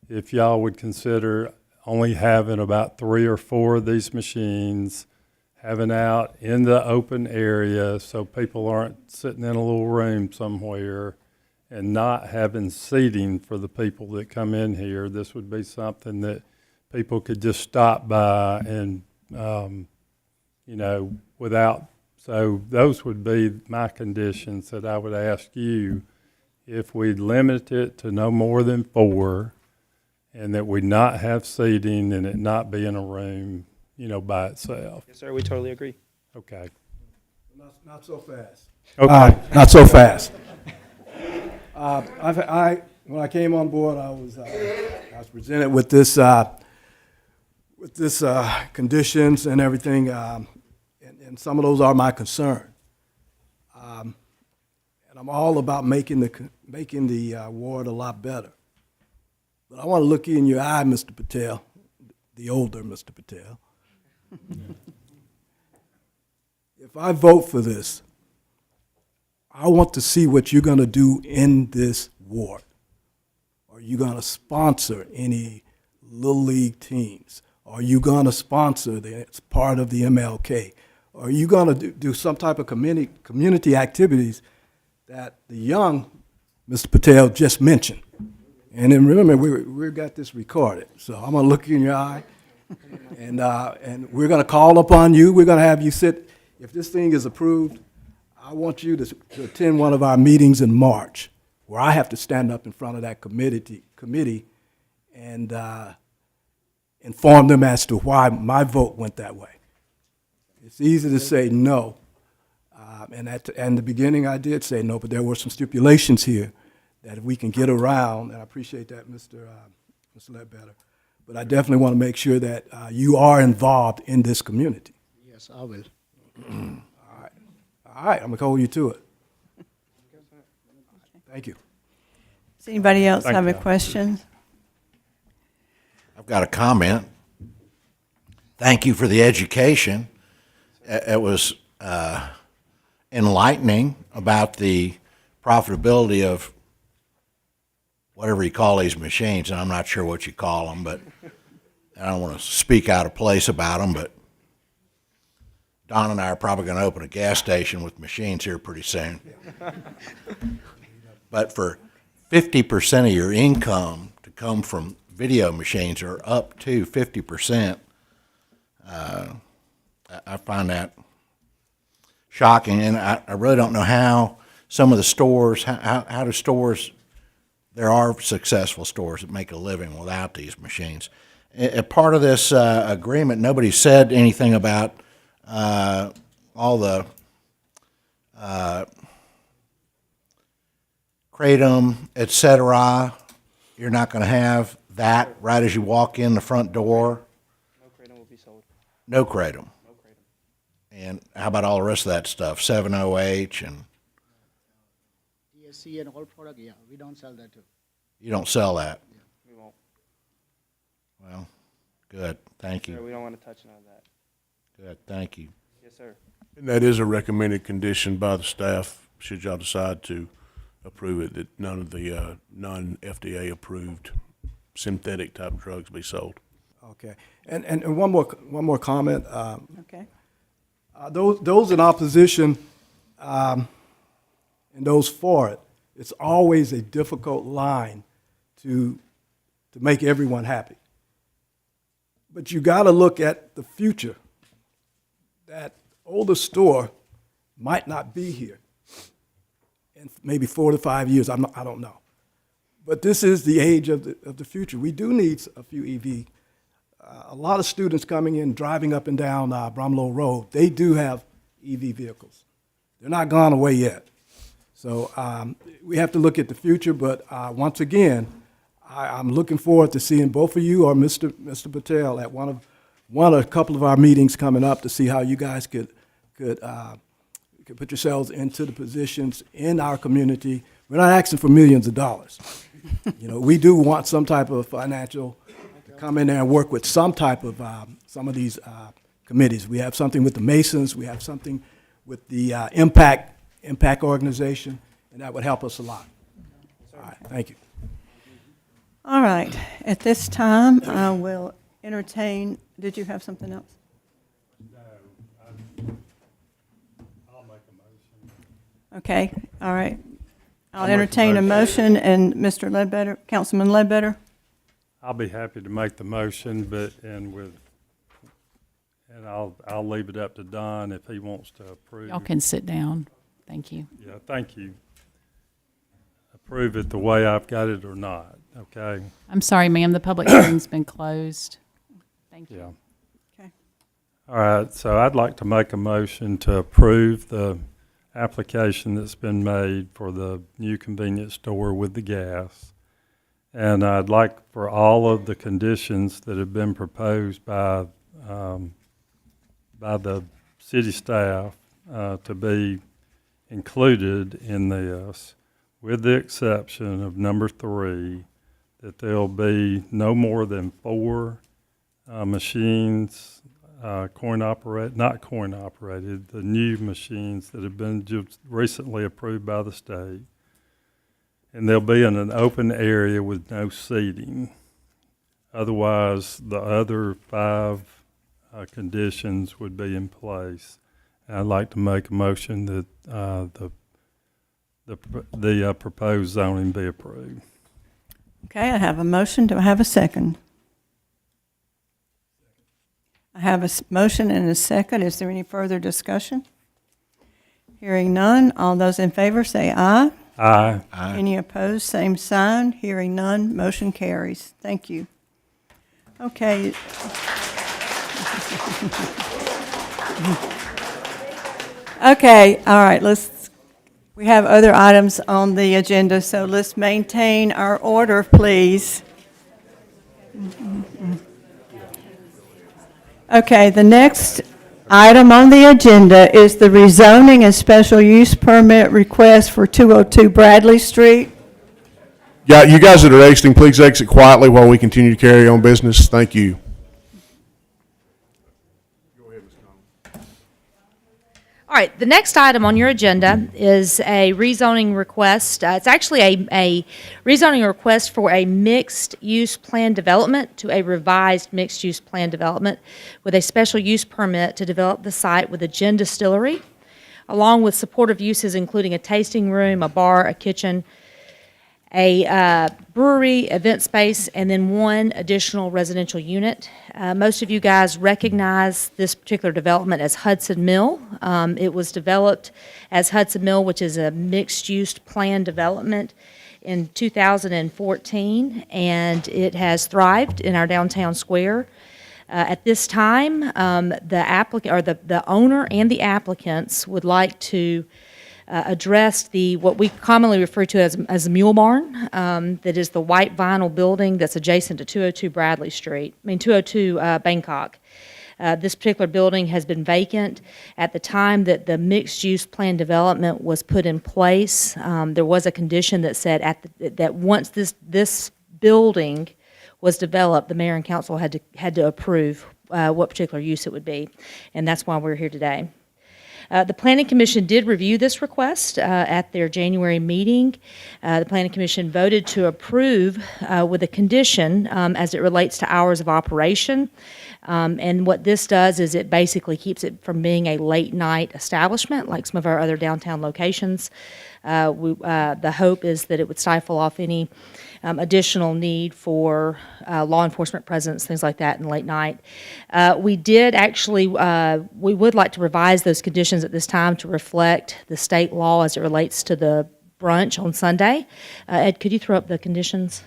E: if y'all would consider only having about 3 or 4 of these machines, having out in the open area so people aren't sitting in a little room somewhere, and not having seating for the people that come in here. This would be something that people could just stop by and, you know, without. So those would be my conditions that I would ask you, if we limit it to no more than 4, and that we not have seating and it not be in a room, you know, by itself.
K: Yes, sir. We totally agree.
E: Okay.
F: Not so fast.
E: Okay.
F: Not so fast. When I came on board, I was presented with this conditions and everything, and some of those are my concern. And I'm all about making the ward a lot better. But I want to look you in your eye, Mr. Patel, the older Mr. Patel. If I vote for this, I want to see what you're going to do in this ward. Are you going to sponsor any Little League teams? Are you going to sponsor it's part of the MLK? Are you going to do some type of community activities that the young Mr. Patel just mentioned? And then remember, we got this recorded. So I'm going to look you in your eye, And we're going to call upon you. We're going to have you sit. If this thing is approved, I want you to attend one of our meetings in March, where I have to stand up in front of that committee and inform them as to why my vote went that way. It's easy to say no. And at the beginning, I did say no, but there were some stipulations here that if we can get around, and I appreciate that, Mr. Ledbetter, but I definitely want to make sure that you are involved in this community.
I: Yes, I will.
F: All right, I'm going to hold you to it. Thank you.
A: Does anybody else
E: Thank
A: have a
E: you.
A: question?
C: I've got a comment. Thank you for the education. It was enlightening about the profitability of whatever you call these machines, and I'm not sure what you call them, but I don't want to speak out of place about them, but Don and I are probably going to open a gas station with machines here pretty soon. But for 50% of your income to come from video machines, or up to 50%, I find that shocking, and I really don't know how some of the stores, how do stores, there are successful stores that make a living without these machines. A part of this agreement, nobody said anything about all the kratom, et cetera. You're not going to have that right as you walk in the front door?
K: No kratom will be sold.
C: No kratom.
K: No kratom.
C: And how about all the rest of that stuff, 7-OH, and
I: TSC and all product, yeah, we don't sell that too.
C: you don't sell that?
K: We won't.
C: Well, good, thank
K: Sir,
C: you.
K: we don't want to touch none of that.
C: Good, thank you.
K: Yes, sir.
G: And that is a recommended condition by the staff, should y'all decide to approve it, that none of the non-FDA approved synthetic type drugs be sold.
F: Okay. And one more comment.
A: Okay.
F: Those in opposition and those for it, it's always a difficult line to make everyone happy. But you got to look at the future. That older store might not be here in maybe 4 to 5 years. I don't know. But this is the age of the future. We do need a few EV. A lot of students coming in, driving up and down Bromlow Road, they do have EV vehicles. They're not gone away yet. So we have to look at the future, but once again, I'm looking forward to seeing both of you or Mr. Patel at one of a couple of our meetings coming up to see how you guys could put yourselves into the positions in our community. We're not asking for millions of dollars. You know, we do want some type of financial to come in there and work with some type of some of these committees. We have something with the Masons. We have something with the Impact organization, and that would help us a lot. All right, thank you.
A: All right. At this time, I will entertain, did you have something else?
E: No, I'll make a motion.
A: Okay, all right. I'll
E: I'll make a
A: entertain a
E: motion.
A: motion, and Mr. Ledbetter, Councilman Ledbetter?
E: I'll be happy to make the motion, but, I'll leave it up to Don if he wants to approve.
J: Y'all can sit down. Thank you.
E: Yeah, thank you. Approve it the way I've got it or not, okay?
J: I'm sorry, ma'am, the public hearing's been closed. Thank you.
E: Yeah.
A: Okay.
E: All right, so I'd like to make a motion to approve the application that's been made for the new convenience store with the gas. And I'd like for all of the conditions that have been proposed by the city staff to be included in this, with the exception of number 3, that there'll be no more than 4 machines, not coin operated, the new machines that have been just recently approved by the state. And they'll be in an open area with no seating. Otherwise, the other 5 conditions would be in place. And I'd like to make a motion that the proposed zoning be approved.
A: Okay, I have a motion. Do I have a second? I have a motion and a second. Is there any further discussion? Hearing none, all those in favor say aye.
E: Aye.
A: Any opposed, same sign. Hearing none, motion carries. Thank you. Okay. Okay, all right, we have other items on the agenda, so let's maintain our order, please. Okay, the next item on the agenda is the rezoning and special use permit request for 202 Bradley Street.
G: Yeah, you guys that are exiting, please exit quietly while we continue to carry on business. Thank you.
H: All right, the next item on your agenda is a rezoning request. It's actually a rezoning request for a mixed-use plan development to a revised mixed-use plan development with a special use permit to develop the site with a gin distillery, along with supportive uses including a tasting room, a bar, a kitchen, a brewery, event space, and then one additional residential unit. Most of you guys recognize this particular development as Hudson Mill. It was developed as Hudson Mill, which is a mixed-use plan development in 2014, and it has thrived in our downtown square. At this time, the owner and the applicants would like to addressed what we commonly refer to as a mule barn, that is the white vinyl building that's adjacent to 202 Bradley Street, 202 Bangkok. This particular building has been vacant. At the time that the mixed-use plan development was put in place, there was a condition that said that once this building was developed, the mayor and council had to approve what particular use it would be, and that's why we're here today. The Planning Commission did review this request at their January meeting. The Planning Commission voted to approve with a condition as it relates to hours of operation. And what this does is it basically keeps it from being a late-night establishment like some of our other downtown locations. The hope is that it would stifle off any additional need for law enforcement presence, things like that, in late night. We would like to revise those conditions at this time to reflect the state law as it relates to the brunch on Sunday. Ed, could you throw up the conditions?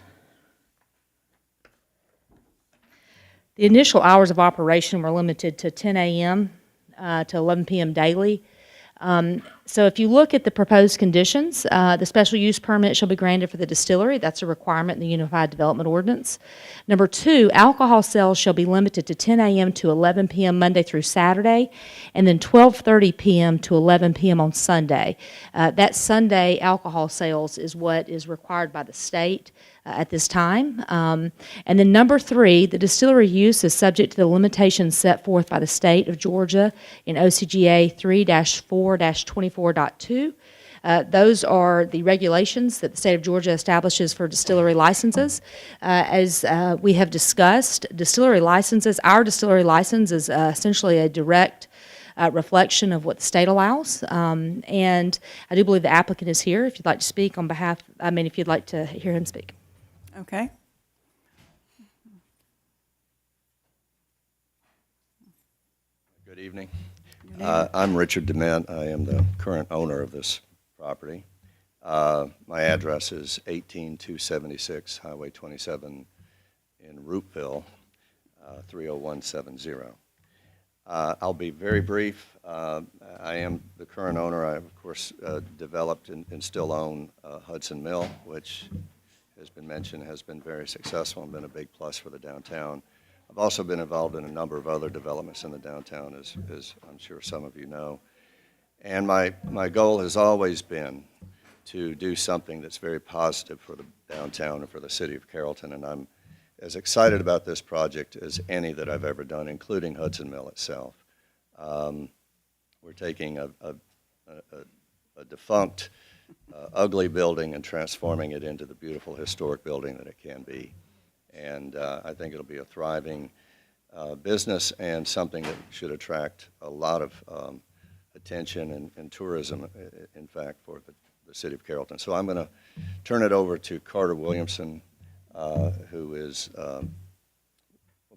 H: The initial hours of operation were limited to 10 a.m. To 11 p.m. daily. So if you look at the proposed conditions, the special use permit shall be granted for the distillery. That's a requirement in the Unified Development Ordinance. Number 2, alcohol sales shall be limited to 10 a.m. to 11 p.m. Monday through Saturday, and then 12:30 p.m. to 11 p.m. on Sunday. That Sunday alcohol sales is what is required by the state at this time. And then number 3, the distillery use is subject to the limitations set forth by the state of Georgia in OCGA 3-4-24.2. Those are the regulations that the state of Georgia establishes for distillery licenses. As we have discussed, distillery licenses, our distillery license is essentially a direct reflection of what the state allows. And I do believe the applicant is here. If you'd like to speak on behalf, if you'd like to hear him speak.
A: Okay.
R: Good evening. I'm Richard DeMint. I am the current owner of this property. My address is 18276 Highway 27 in Roopville, 30170. I'll be very brief. I am the current owner. I, of course, developed and still own Hudson Mill, which has been mentioned, has been very successful and been a big plus for the downtown. I've also been involved in a number of other developments in the downtown, as I'm sure some of you know. And my goal has always been to do something that's very positive for the downtown and for the city of Carrollton, and I'm as excited about this project as any that I've ever done, including Hudson Mill itself. We're taking a defunct, ugly building and transforming it into the beautiful historic building that it can be. And I think it'll be a thriving business and something that should attract a lot of attention and tourism, in fact, for the city of Carrollton. So I'm going to turn it over to Carter Williamson, who will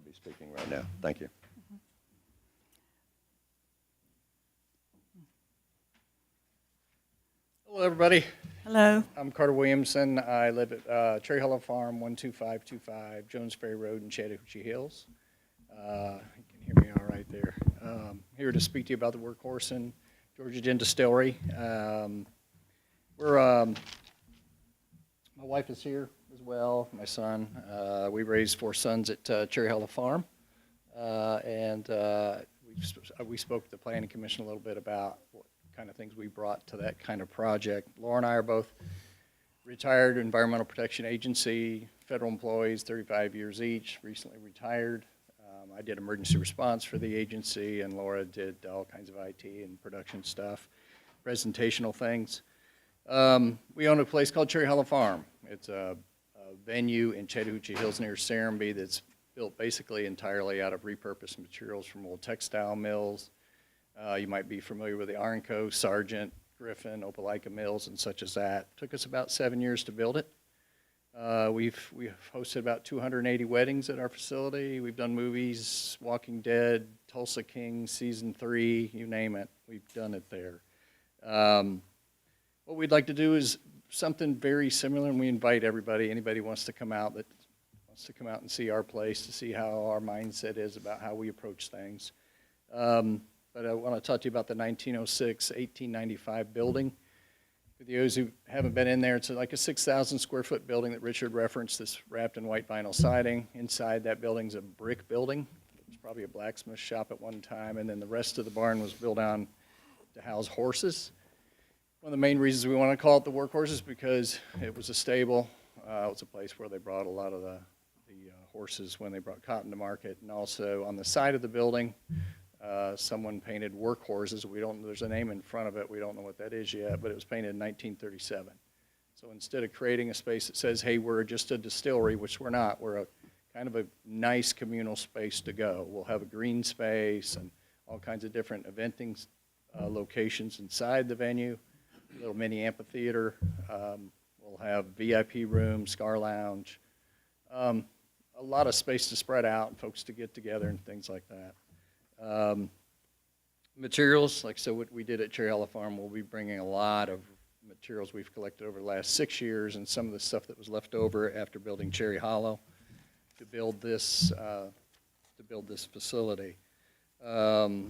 R: be speaking right now. Thank you.
S: Hello, everybody.
A: Hello.
S: I'm Carter Williamson. I live at Cherry Hollow Farm, 12525 Jones Ferry Road in Chattahoochee Hills. You can hear me all right there. Here to speak to you about the Workhorse and Georgia Gin Distillery. My wife is here as well, my son. We raised 4 sons at Cherry Hollow Farm. We spoke to the Planning Commission a little bit about what kind of things we brought to that kind of project. Laura and I are both retired Environmental Protection Agency, federal employees, 35 years each, recently retired. I did emergency response for the agency, and Laura did all kinds of IT and production stuff, presentational things. We own a place called Cherry Hollow Farm. It's a venue in Chattahoochee Hills near Serenbe that's built basically entirely out of repurposed materials from old textile mills. You might be familiar with the Arnco, Sargent, Griffin, Opelika mills and such as that. Took us about 7 years to build it. We've hosted about 280 weddings at our facility. We've done movies, Walking Dead, Tulsa King, Season 3, you name it. We've done it there. What we'd like to do is something very similar, and we invite everybody, anybody wants to come out that wants to come out and see our place, to see how our mindset is about how we approach things. But I want to talk to you about the 1906, 1895 building. For those who haven't been in there, it's like a 6,000 square foot building that Richard referenced, that's wrapped in white vinyl siding. Inside that building's a brick building. It was probably a blacksmith shop at one time, and then the rest of the barn was built on to house horses. One of the main reasons we want to call it the Workhorse is because it was a stable. It was a place where they brought a lot of the horses when they brought cotton to market. And also on the side of the building, someone painted Workhorses. There's a name in front of it. We don't know what that is yet, but it was painted in 1937. So instead of creating a space that says, hey, we're just a distillery, which we're not, we're a kind of a nice communal space to go. We'll have a green space and all kinds of different eventing locations inside the venue. A little mini amphitheater. We'll have VIP rooms, Scar Lounge. A lot of space to spread out and folks to get together and things like that. Materials, like so what we did at Cherry Hollow Farm, we'll be bringing a lot of materials we've collected over the last 6 years and some of the stuff that was left over after building Cherry Hollow to build this facility. Let's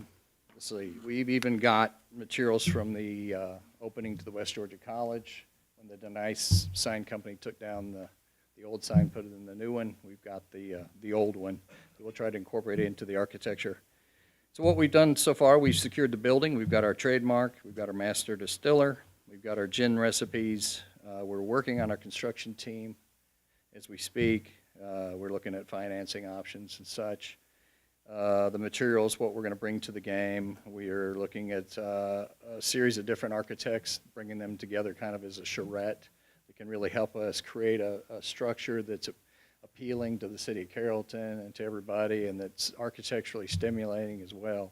S: see, we've even got materials from the opening to the West Georgia College. When the Denice sign company took down the old sign, put it in the new one, we've got the old one. So we'll try to incorporate it into the architecture. So what we've done so far, we've secured the building, we've got our trademark, we've got our master distiller, we've got our gin recipes. We're working on our construction team as we speak. We're looking at financing options and such. The materials, what we're going to bring to the game. We are looking at a series of different architects, bringing them together kind of as a charrette that can really help us create a structure that's appealing to the city of Carrollton and to everybody, and that's architecturally stimulating as well.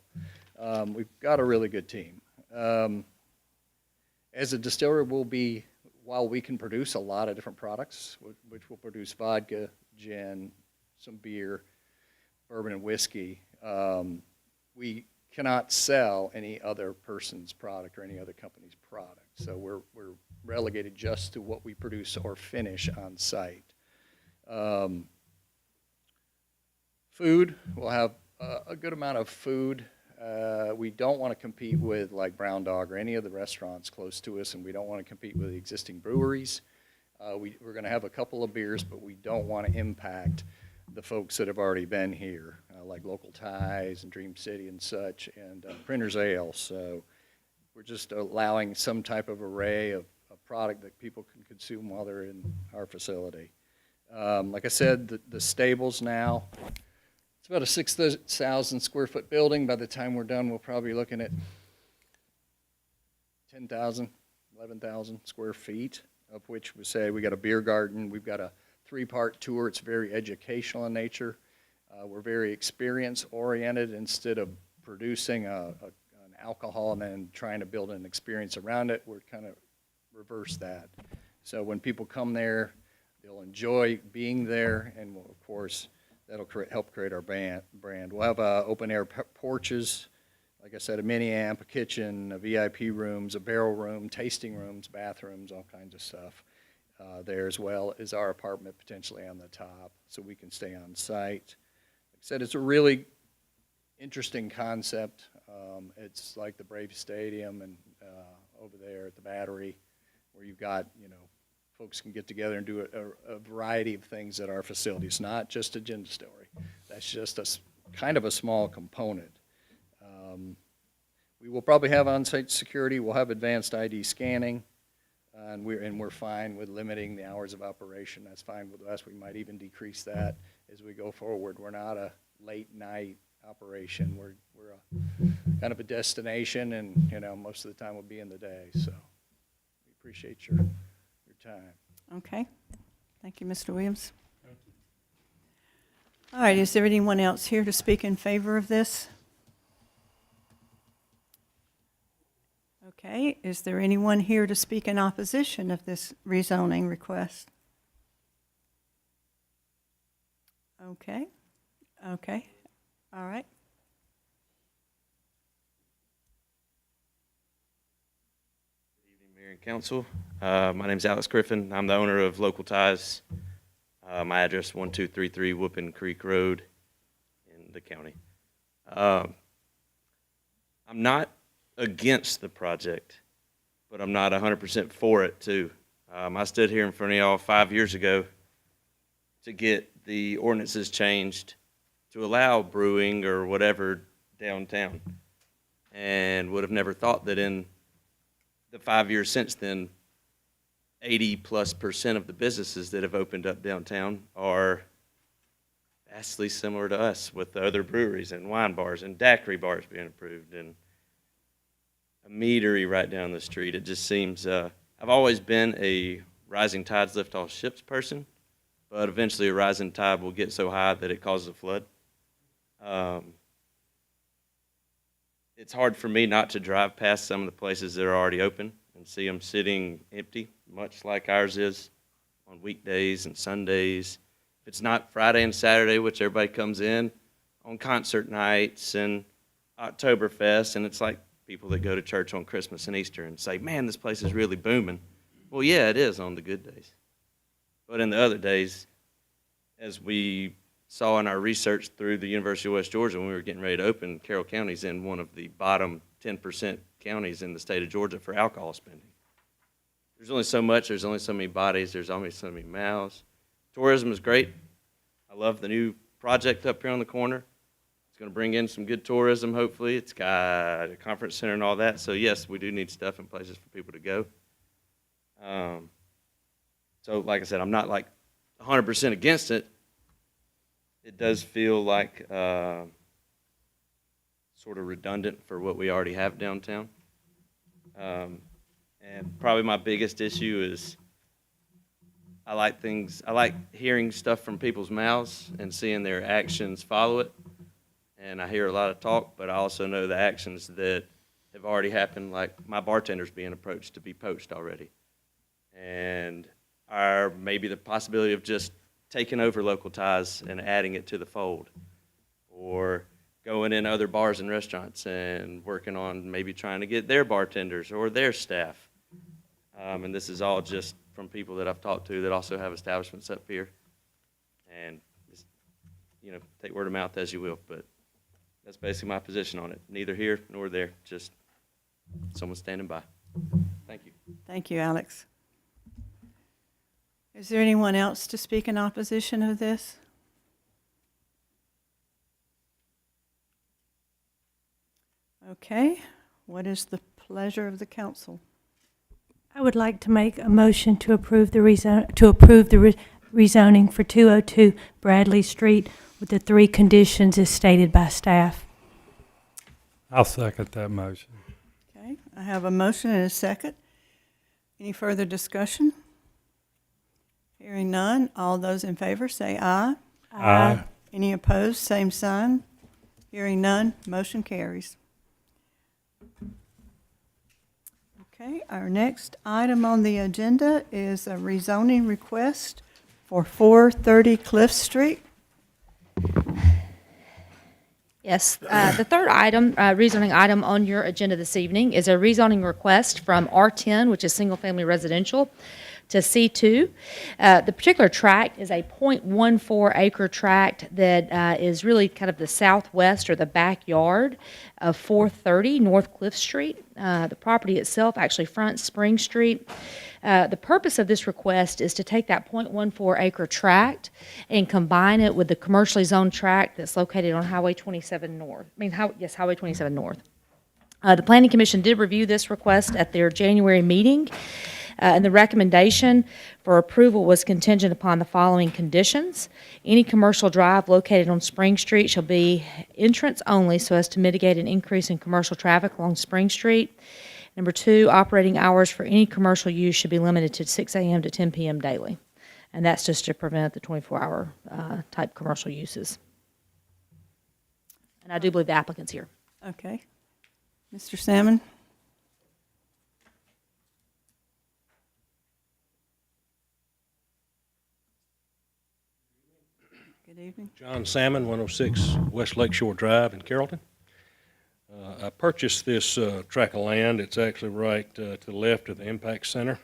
S: We've got a really good team. As a distiller, while we can produce a lot of different products, which will produce vodka, gin, some beer, bourbon and whiskey, we cannot sell any other person's product or any other company's product. So we're relegated just to what we produce or finish on site. Food, we'll have a good amount of food. We don't want to compete with like Brown Dog or any of the restaurants close to us, and we don't want to compete with the existing breweries. We're going to have a couple of beers, but we don't want to impact the folks that have already been here, like Local Ties and Dream City and such, and Printer's Ale. So we're just allowing some type of array of product that people can consume while they're in our facility. Like I said, the stables now, it's about a 6,000 square foot building. By the time we're done, we'll probably be looking at 10,000, 11,000 square feet, of which we say we got a beer garden, we've got a 3-part tour. It's very educational in nature. We're very experience-oriented. Instead of producing an alcohol and then trying to build an experience around it, we're kind of reverse that. So when people come there, they'll enjoy being there, and of course, that'll help create our brand. We'll have open-air porches. Like like I said, a mini amp, a kitchen, a VIP rooms, a barrel room, tasting rooms, bathrooms, all kinds of stuff there, as well as our apartment potentially on the top, so we can stay on site. Like I said, it's a really interesting concept. It's like the Brave Stadium and over there at the Battery, where you've got, folks can get together and do a variety of things at our facilities, not just a gin distillery. That's just kind of a small component. We will probably have on-site security. We'll have advanced ID scanning, and we're fine with limiting the hours of operation. That's fine with us. We might even decrease that as we go forward. We're not a late night operation. We're a kind of a destination, and most of the time we'll be in the day. So we appreciate your time.
A: Okay. Thank you, Mr. Williams. All right, is there anyone else here to speak in favor of this? Okay, is there anyone here to speak in opposition of this rezoning request? Okay, all right.
T: Mayor and Council. My name is Alex Griffin. I'm the owner of Local Ties. My address 1233 Whoopin Creek Road in the county. I'm not against the project, but I'm not 100% for it too. I stood here in front of y'all 5 years ago to get the ordinances changed to allow brewing or whatever downtown, and would have never thought that in the 5 years since then, 80+% of the businesses that have opened up downtown are vastly similar to us, with the other breweries and wine bars and daiquiri bars being approved and a meadery right down the street. It just seems, I've always been a rising tides lift all ships person, but eventually a rising tide will get so high that it causes a flood. It's hard for me not to drive past some of the places that are already open and see them sitting empty, much like ours is on weekdays and Sundays. If it's not Friday and Saturday, which everybody comes in, on concert nights and Oktoberfest, and it's like people that go to church on Christmas and Easter and say, man, this place is really booming. Well, yeah, it is on the good days. But in the other days, as we saw in our research through the University of West Georgia when we were getting ready to open, Carroll County's in one of the bottom 10% counties in the state of Georgia for alcohol spending. There's only so much, there's only so many bodies, there's only so many mouths. Tourism is great. I love the new project up here on the corner. It's going to bring in some good tourism, hopefully. It's got a conference center and all that. So, yes, we do need stuff and places for people to go. So, like I said, I'm not like 100% against it. It does feel like sort of redundant for what we already have downtown. And probably my biggest issue is I like hearing stuff from people's mouths and seeing their actions follow it. And I hear a lot of talk, but I also know the actions that have already happened, like my bartender's being approached to be poached already. And maybe the possibility of just taking over Local Ties and adding it to the fold, or going in other bars and restaurants and working on maybe trying to get their bartenders or their staff. And this is all just from people that I've talked to that also have establishments up here. And just, take word of mouth as you will, but that's basically my position on it. Neither here nor there, just someone standing by. Thank you.
A: Thank you, Alex. Is there anyone else to speak in opposition of this? Okay, what is the pleasure of the council?
D: I would like to make a motion to approve the rezoning for 202 Bradley Street with the 3 conditions as stated by staff.
E: I'll second that motion.
A: Okay, I have a motion and a second. Any further discussion? Hearing none, all those in favor say aye.
E: Aye.
A: Any opposed, same sign. Hearing none, motion carries. Okay, our next item on the agenda is a rezoning request for 430 Cliff Street.
H: Yes, the third item, rezoning item on your agenda this evening is a rezoning request from R10, which is single-family residential, to C2. The particular tract is a .14 acre tract that is really kind of the southwest or the backyard of 430 North Cliff Street. The property itself actually fronts Spring Street. The purpose of this request is to take that .14 acre tract and combine it with the commercially zoned tract that's located on Highway 27 North. Highway 27 North. The Planning Commission did review this request at their January meeting, and the recommendation for approval was contingent upon the following conditions. Any commercial drive located on Spring Street shall be entrance only so as to mitigate an increase in commercial traffic along Spring Street. Number 2, operating hours for any commercial use should be limited to 6 a.m. to 10 p.m. daily. And that's just to prevent the 24-hour type commercial uses. And I do believe the applicant's here.
A: Okay. Mr. Salmon? Good evening.
U: John Salmon, 106 West Lakeshore Drive in Carrollton. I purchased this tract of land. It's actually right to the left of the Impact Center,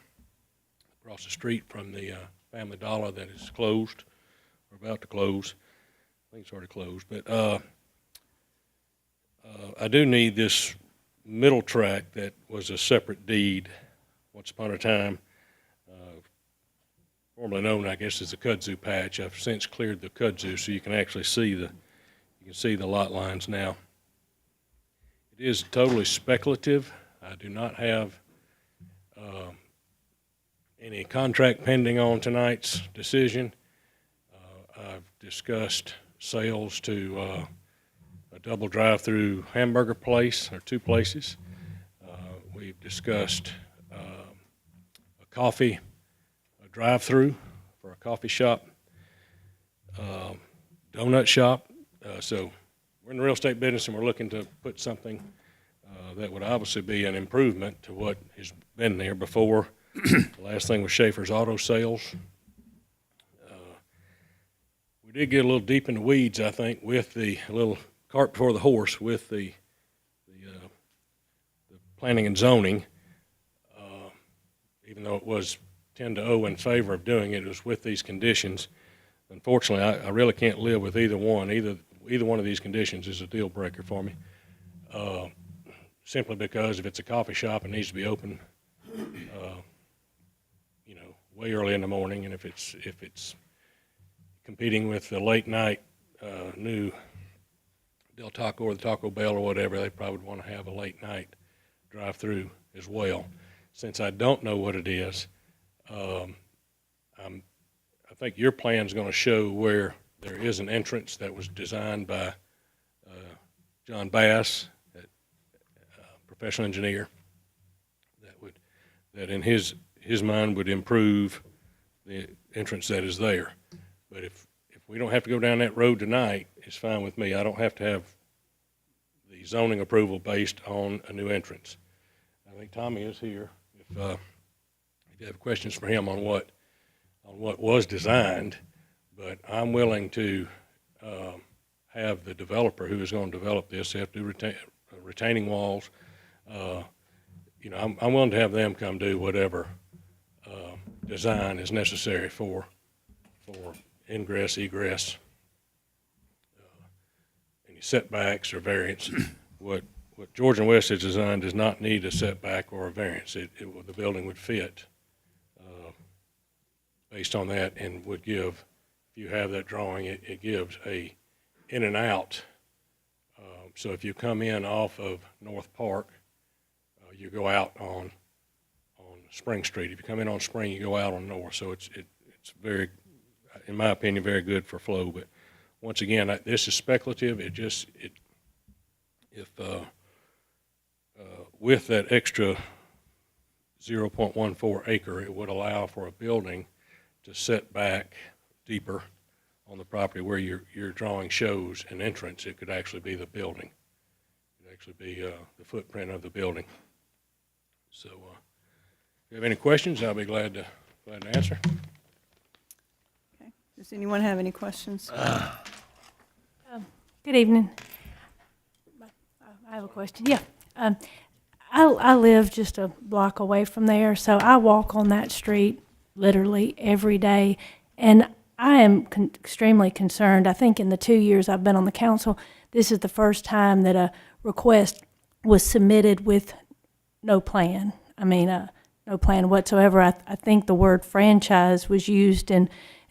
U: across the street from the Family Dollar that is closed, or about to close. I think it's already closed. But I do need this middle tract that was a separate deed once upon a time, formerly known, I guess, as the kudzu patch. I've since cleared the kudzu, so you can actually see the lot lines now. It is totally speculative. I do not have any contract pending on tonight's decision. I've discussed sales to a double drive-through hamburger place, or 2 places. We've discussed a coffee drive-through for a coffee shop, donut shop. So we're in the real estate business, and we're looking to put something that would obviously be an improvement to what has been there before. The last thing was Schaefer's Auto Sales. We did get a little deep in the weeds, I think, with the little cart before the horse with the planning and zoning. Even though it was 10-0 in favor of doing it, it was with these conditions. Unfortunately, I really can't live with either one. Either one of these conditions is a deal breaker for me. Simply because if it's a coffee shop, it needs to be open, way early in the morning, and if it's competing with the late night new Del Taco or the Taco Bell or whatever, they probably would want to have a late night drive-through as well. Since I don't know what it is, I think your plan is going to show where there is an entrance that was designed by John Bass, a professional engineer, that in his mind would improve the entrance that is there. But if we don't have to go down that road tonight, it's fine with me. I don't have to have the zoning approval based on a new entrance. I think Tommy is here. If you have questions for him on what was designed, but I'm willing to have the developer who is going to develop this, they have to do retaining walls. I'm willing to have them come do whatever design is necessary for ingress, egress, any setbacks or variance. What George and West has designed does not need a setback or a variance. The building would fit based on that, and would give, if you have that drawing, it gives a in and out. So if you come in off of North Park, you go out on Spring Street. If you come in on Spring, you go out on North. So it's very, in my opinion, very good for flow. But once again, this is speculative. With that extra 0.14 acre, it would allow for a building to set back deeper on the property where your drawing shows an entrance. It could actually be the building. It could actually be the footprint of the building. So if you have any questions, I'll be glad to answer.
A: Okay. Does anyone have any questions?
D: Good evening. I have a question. Yeah. I live just a block away from there, so I walk on that street literally every day, and I am extremely concerned. I think in the 2 years I've been on the council, this is the first time that a request was submitted with no plan. I mean, no plan whatsoever. I think the word franchise was used in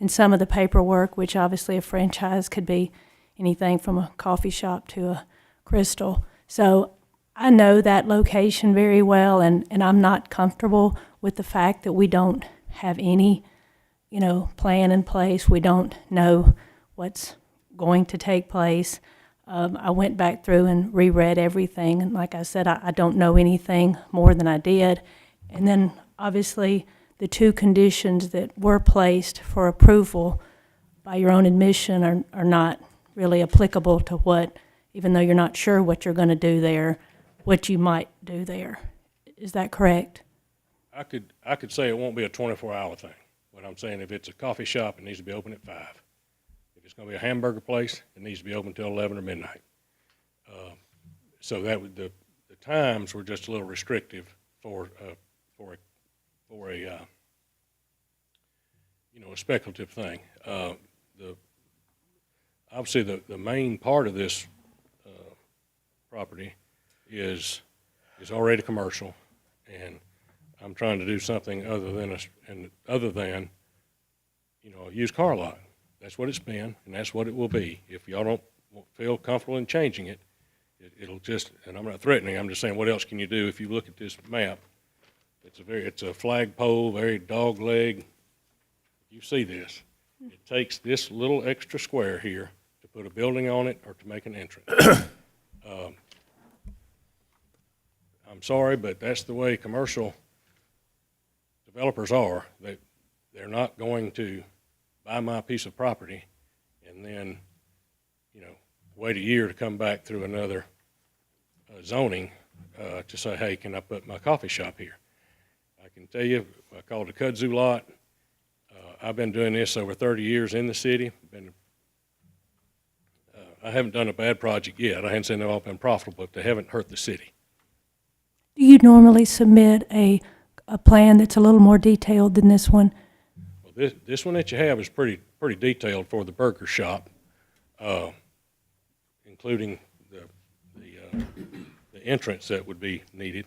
D: some of the paperwork, which obviously a franchise could be anything from a coffee shop to a Crystal. So I know that location very well, and I'm not comfortable with the fact that we don't have any, plan in place. We don't know what's going to take place. I went back through and reread everything, and like I said, I don't know anything more than I did. And then, obviously, the 2 conditions that were placed for approval by your own admission are not really applicable to what, even though you're not sure what you're going to do there, what you might do there. Is that correct?
U: I could say it won't be a 24-hour thing. But I'm saying if it's a coffee shop, it needs to be open at 5. If it's going to be a hamburger place, it needs to be open till 11 or midnight. So that would, the times were just a little restrictive for a a speculative thing. Obviously the main part of this property is already commercial, and I'm trying to do something other than a used car lot. That's what it's been, and that's what it will be. If y'all don't feel comfortable in changing it, it'll just, and I'm not threatening, I'm just saying, what else can you do? If you look at this map, it's a flagpole, very dog leg. You see this. It takes this little extra square here to put a building on it or to make an entrance. I'm sorry, but that's the way commercial developers are. They're not going to buy my piece of property and then, wait a year to come back through another zoning to say, hey, can I put my coffee shop here? I can tell you, I call it a kudzu lot. I've been doing this over 30 years in the city. I haven't done a bad project yet. I haven't said they've all been profitable, but they haven't hurt the city.
D: Do you normally submit a plan that's a little more detailed than this one?
U: Well, this one that you have is pretty detailed for the burger shop, including the entrance that would be needed.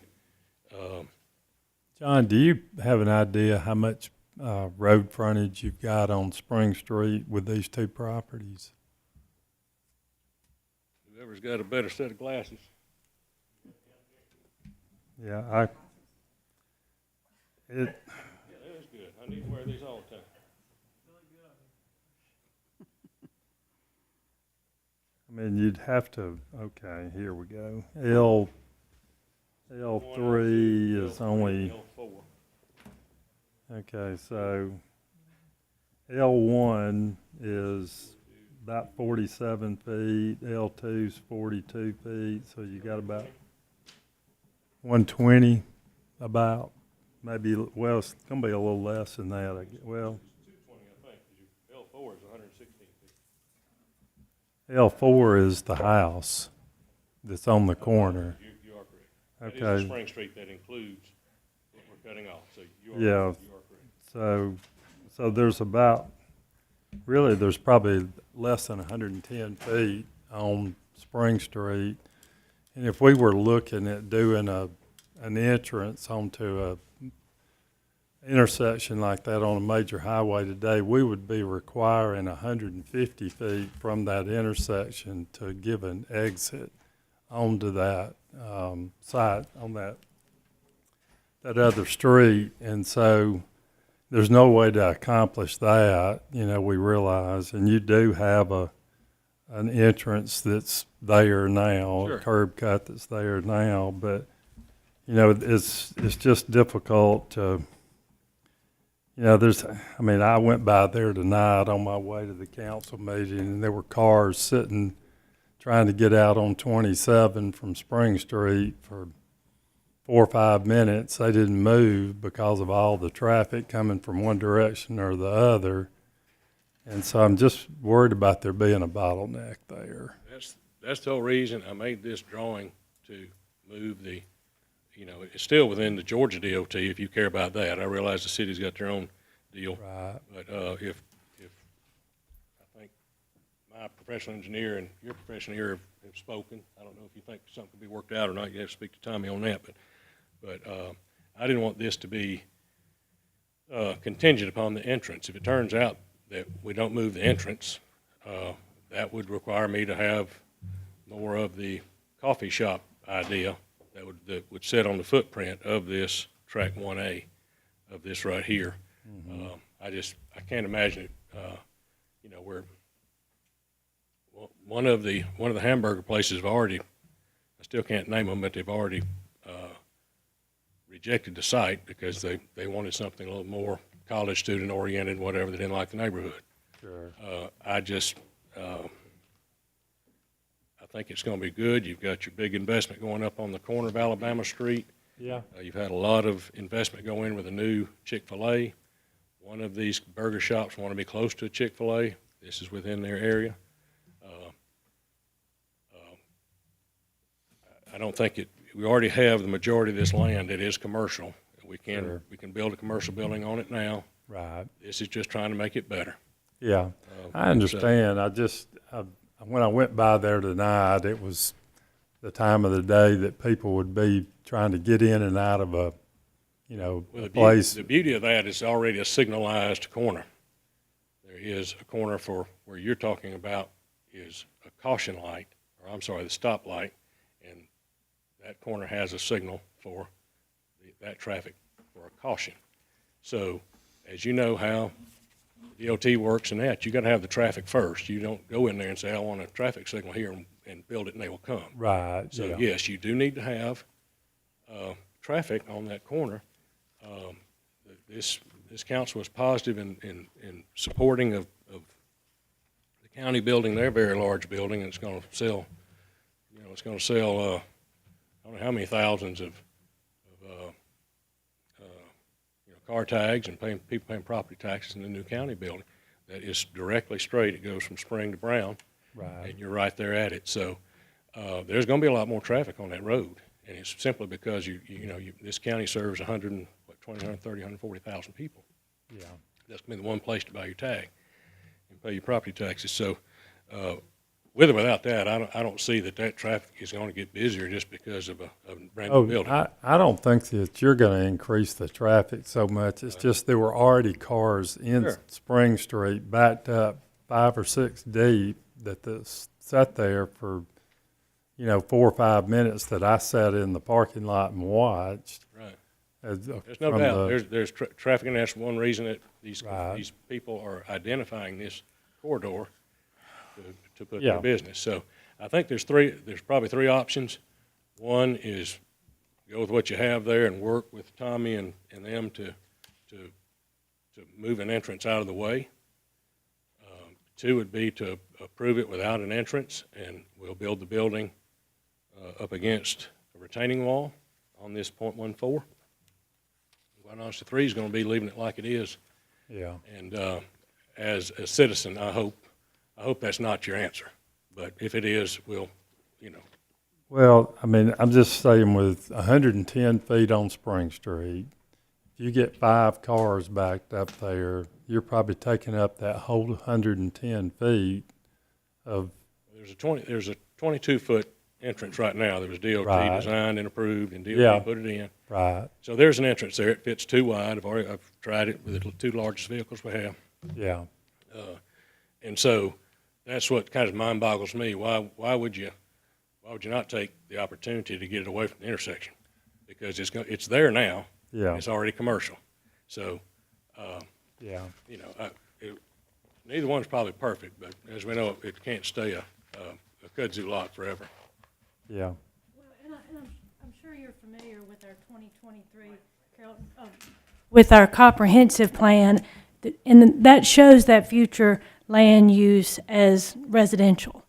E: John, do you have an idea how much road frontage you've got on Spring Street with these 2 properties?
U: Whoever's got a better set of glasses.
E: Yeah,
U: Yeah, that's good. I need to wear these all the time.
E: I mean, you'd have to, okay, here we go. L3 is only, okay, so L1 is about 47 feet, L2's 42 feet, so you got about 120 about, maybe, well, it's going to be a little less than that. Well,
U: 220, I think, because L4 is 116 feet.
E: L4 is the house that's on the corner.
U: You are correct.
E: Okay.
U: That is Spring Street that includes what we're cutting off, so you are correct. So there's about, really, there's probably less than 110 feet on Spring Street. And if we were looking at doing an entrance onto a intersection like that on a major highway today, we would be requiring 150 feet from that intersection to give an exit onto that site on that other street. And so there's no way to accomplish that, we realize. And you do have an entrance that's there now, Sure.
E: a curb cut that's there now, but it's just difficult to, I went by there tonight on my way to the council meeting, and there were cars sitting trying to get out on 27 from Spring Street for 4 or 5 minutes. They didn't move because of all the traffic coming from one direction or the other. And so I'm just worried about there being a bottleneck there.
U: That's the whole reason I made this drawing to move the, you know, it's still within the Georgia DOT if you care about that. I realize the city's got their own deal.
E: Right.
U: But if I think my professional engineer and your professional engineer have spoken, I don't know if you think something could be worked out or not. You have to speak to Tommy on that. But I didn't want this to be contingent upon the entrance. If it turns out that we don't move the entrance, that would require me to have more of the coffee shop idea that would sit on the footprint of this track 1A, of this right here. I can't imagine it. You know, where one of the hamburger places have already, I still can't name them, but they've already rejected the site because they wanted something a little more college student oriented, whatever. They didn't like the neighborhood.
E: Sure.
U: I think it's going to be good. You've got your big investment going up on the corner of Alabama Street.
E: Yeah.
U: You've had a lot of investment go in with a new Chick-fil-A. One of these burger shops want to be close to a Chick-fil-A. This is within their area. I don't think we already have the majority of this land that is commercial. We can build a commercial building on it now.
E: Right.
U: This is just trying to make it better.
E: Yeah, I understand. When I went by there tonight, it was the time of the day that people would be trying to get in and out of a place.
U: The beauty of that is already a signalized corner. There is a corner for where you're talking about is a caution light, or I'm sorry, the stop light, and that corner has a signal for that traffic for a caution. So, as you know how DOT works and that, you got to have the traffic first. You don't go in there and say, I want a traffic signal here and build it and they will come.
E: Right.
U: So
E: yeah.
U: yes, you do need to have traffic on that corner. This council was positive in supporting of the county building their very large building, and it's going to sell, I don't know how many thousands of car tags and people paying property taxes in the new county building. That is directly straight. It goes from Spring to Brown,
E: right.
U: And you're right there at it. So there's going to be a lot more traffic on that road, and it's simply because this county serves 130, 140,000 people.
E: Yeah,
U: that's going to be the one place to buy your tag and pay your property taxes. So with or without that, I don't see that traffic is going to get busier just because of a brand new building.
E: I don't think that you're going to increase the traffic so much. It's just there were already cars in Spring Street backed up 5 or 6 deep that sat there for 4 or 5 minutes that I sat in the parking lot and watched.
U: Right. There's no doubt. There's traffic, and that's one reason that these people are identifying this corridor to put their business. So I think there's probably three options. One is go with what you have there and work with Tommy and them to move an entrance out of the way. 2 would be to approve it without an entrance, and we'll build the building up against a retaining wall on this .14. Quite honestly, 3 is going to be leaving it like it is.
E: Yeah.
U: And as a citizen, I hope that's not your answer. But if it is, we'll.
E: Well, I mean, I'm just saying with 110 feet on Spring Street, if you get 5 cars backed up there, you're probably taking up that whole 110 feet of.
U: There's a 22-foot entrance right now that was DOT designed and approved, and DOT put it in.
E: Right.
U: So there's an entrance there. It fits too wide. I've tried it with the 2 largest vehicles we have.
E: Yeah.
U: And so that's what kind of mind boggles me. Why would you not take the opportunity to get it away from the intersection? Because it's there now.
E: Yeah.
U: It's already commercial. So. Neither one's probably perfect, but as we know, it can't stay a kudzu lot forever.
E: Yeah.
D: Well, and I'm sure you're familiar with our 2023 Carrollton, with our comprehensive plan, and that shows that future land use as residential.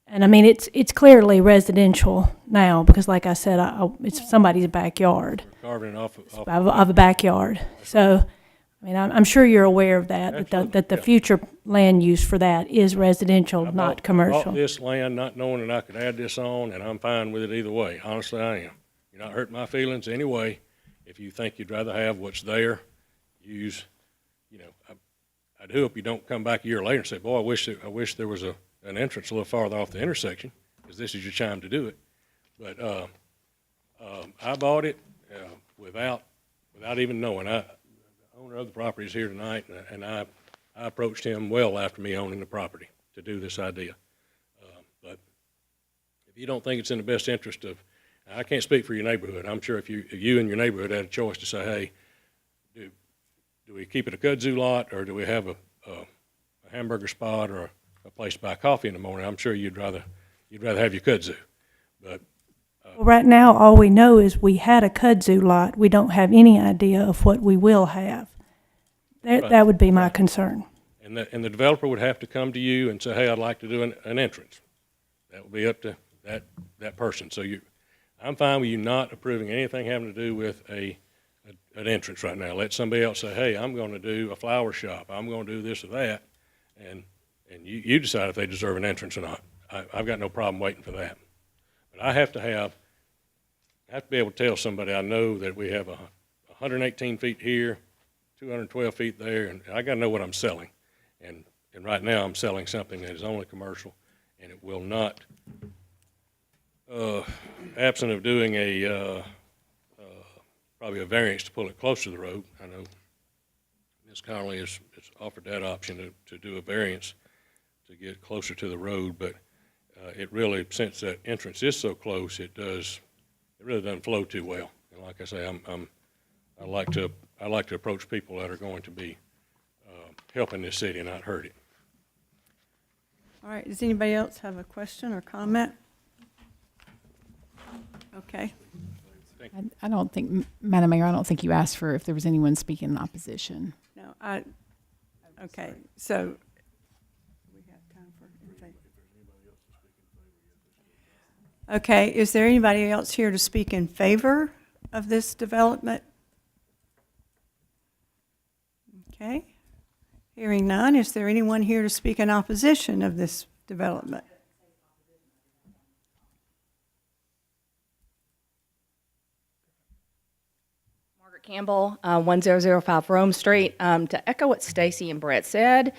D: And I mean, it's clearly residential now because, like I said, it's somebody's backyard.
U: We're carving it off
D: of a backyard. So I mean, I'm sure you're aware of that,
U: Absolutely,
D: that the
U: yeah.
D: future land use for that is residential,
U: I
D: not
U: bought
D: commercial.
U: this land not knowing that I could add this on, and I'm fine with it either way. Honestly, I am. You're not hurting my feelings anyway. If you think you'd rather have what's there, use, I'd hope you don't come back a year later and say, boy, I wish there was an entrance a little farther off the intersection, because this is your time to do it. But I bought it without even knowing. The owner of the property is here tonight, and I approached him well after me owning the property to do this idea. But if you don't think it's in the best interest of, I can't speak for your neighborhood. I'm sure if you and your neighborhood had a choice to say, hey, do we keep it a kudzu lot, or do we have a hamburger spot or a place to buy coffee in the morning, I'm sure you'd rather have your kudzu. But
D: Well, right now, all we know is we had a kudzu lot. We don't have any idea of what we will have. That would be my concern.
U: And the developer would have to come to you and say, hey, I'd like to do an entrance. That would be up to that person. So I'm fine with you not approving anything having to do with an entrance right now. Let somebody else say, hey, I'm going to do a flower shop. I'm going to do this or that. And you decide if they deserve an entrance or not. I've got no problem waiting for that. But I have to be able to tell somebody I know that we have 118 feet here, 212 feet there, and I got to know what I'm selling. And right now I'm selling something that is only commercial, and it will not, absent of doing probably a variance to pull it closer to the road. I know Ms. Connolly has offered that option to do a variance to get closer to the road, but it really, since that entrance is so close, it really doesn't flow too well. And like I say, I like to approach people that are going to be helping this city and not hurt it.
A: All right, does anybody else have a question or comment? Okay.
J: I don't think, Madam Mayor, I don't think you asked for if there was anyone speaking in opposition.
A: No, okay, so we have time for anything. Okay, is there anybody else here to speak in favor of this development? Okay, hearing none, is there anyone here to speak in opposition of this development?
H: Campbell, 1005 Rome Street. To echo what Stacy and Brett said,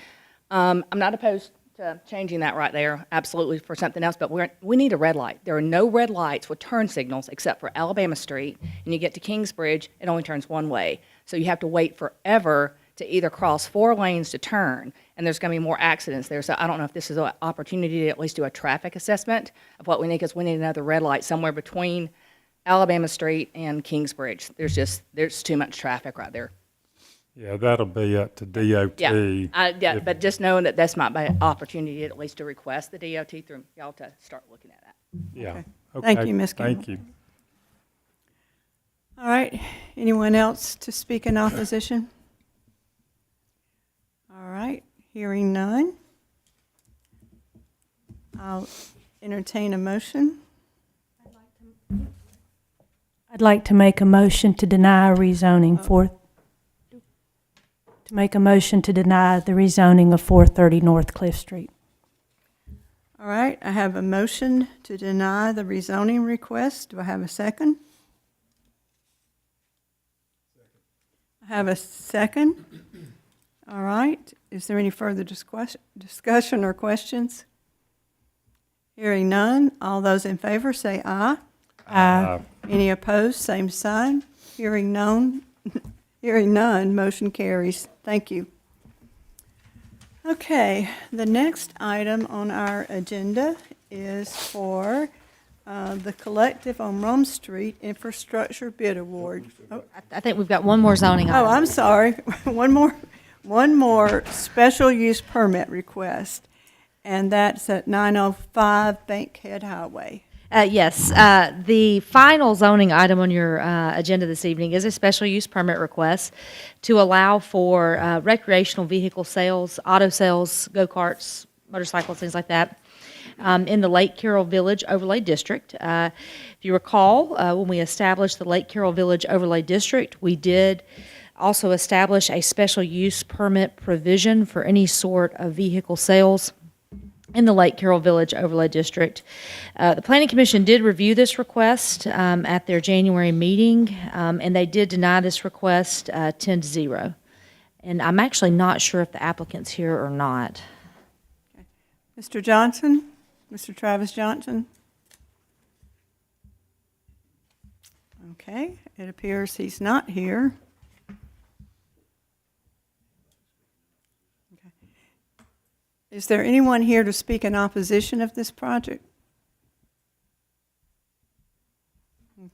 H: I'm not opposed to changing that right there, absolutely, for something else, but we need a red light. There are no red lights with turn signals except for Alabama Street, and you get to Kingsbridge, it only turns one way. So you have to wait forever to either cross 4 lanes to turn, and there's going to be more accidents there. So I don't know if this is an opportunity to at least do a traffic assessment of what we need, because we need another red light somewhere between Alabama Street and Kingsbridge. There's too much traffic right there.
E: Yeah, that'll be up to DOT.
H: Yeah, but just knowing that that's might be an opportunity at least to request the DOT through y'all to start looking at that.
E: Yeah.
A: Okay. Thank you, Ms. Campbell.
E: Thank you.
A: All right, anyone else to speak in opposition? All right, hearing none. I'll entertain a motion.
D: I'd like to make a motion to deny rezoning the rezoning of 430 North Cliff Street.
A: All right, I have a motion to deny the rezoning request. Do I have a second? I have a second. All right, is there any further discussion or questions? Hearing none, all those in favor say aye.
D: Aye.
A: Any opposed, same sign. Hearing none, motion carries. Thank you. Okay, the next item on our agenda is for the collective on Rome Street infrastructure bid award. Oh,
H: I think we've got one more zoning item.
A: oh, I'm sorry. One more special use permit request, and that's at 905 Bankhead Highway.
H: Yes, the final zoning item on your agenda this evening is a special use permit request to allow for recreational vehicle sales, auto sales, go-karts, motorcycles, things like that, in the Lake Carroll Village Overlay District. If you recall, when we established the Lake Carroll Village Overlay District, we did also establish a special use permit provision for any sort of vehicle sales in the Lake Carroll Village Overlay District. The Planning Commission did review this request at their January meeting, and they did deny this request 10-0. And I'm actually not sure if the applicant's here or not.
A: Mr. Johnson, Mr. Travis Johnson? Okay, it appears he's not here. Okay. Is there anyone here to speak in opposition of this project?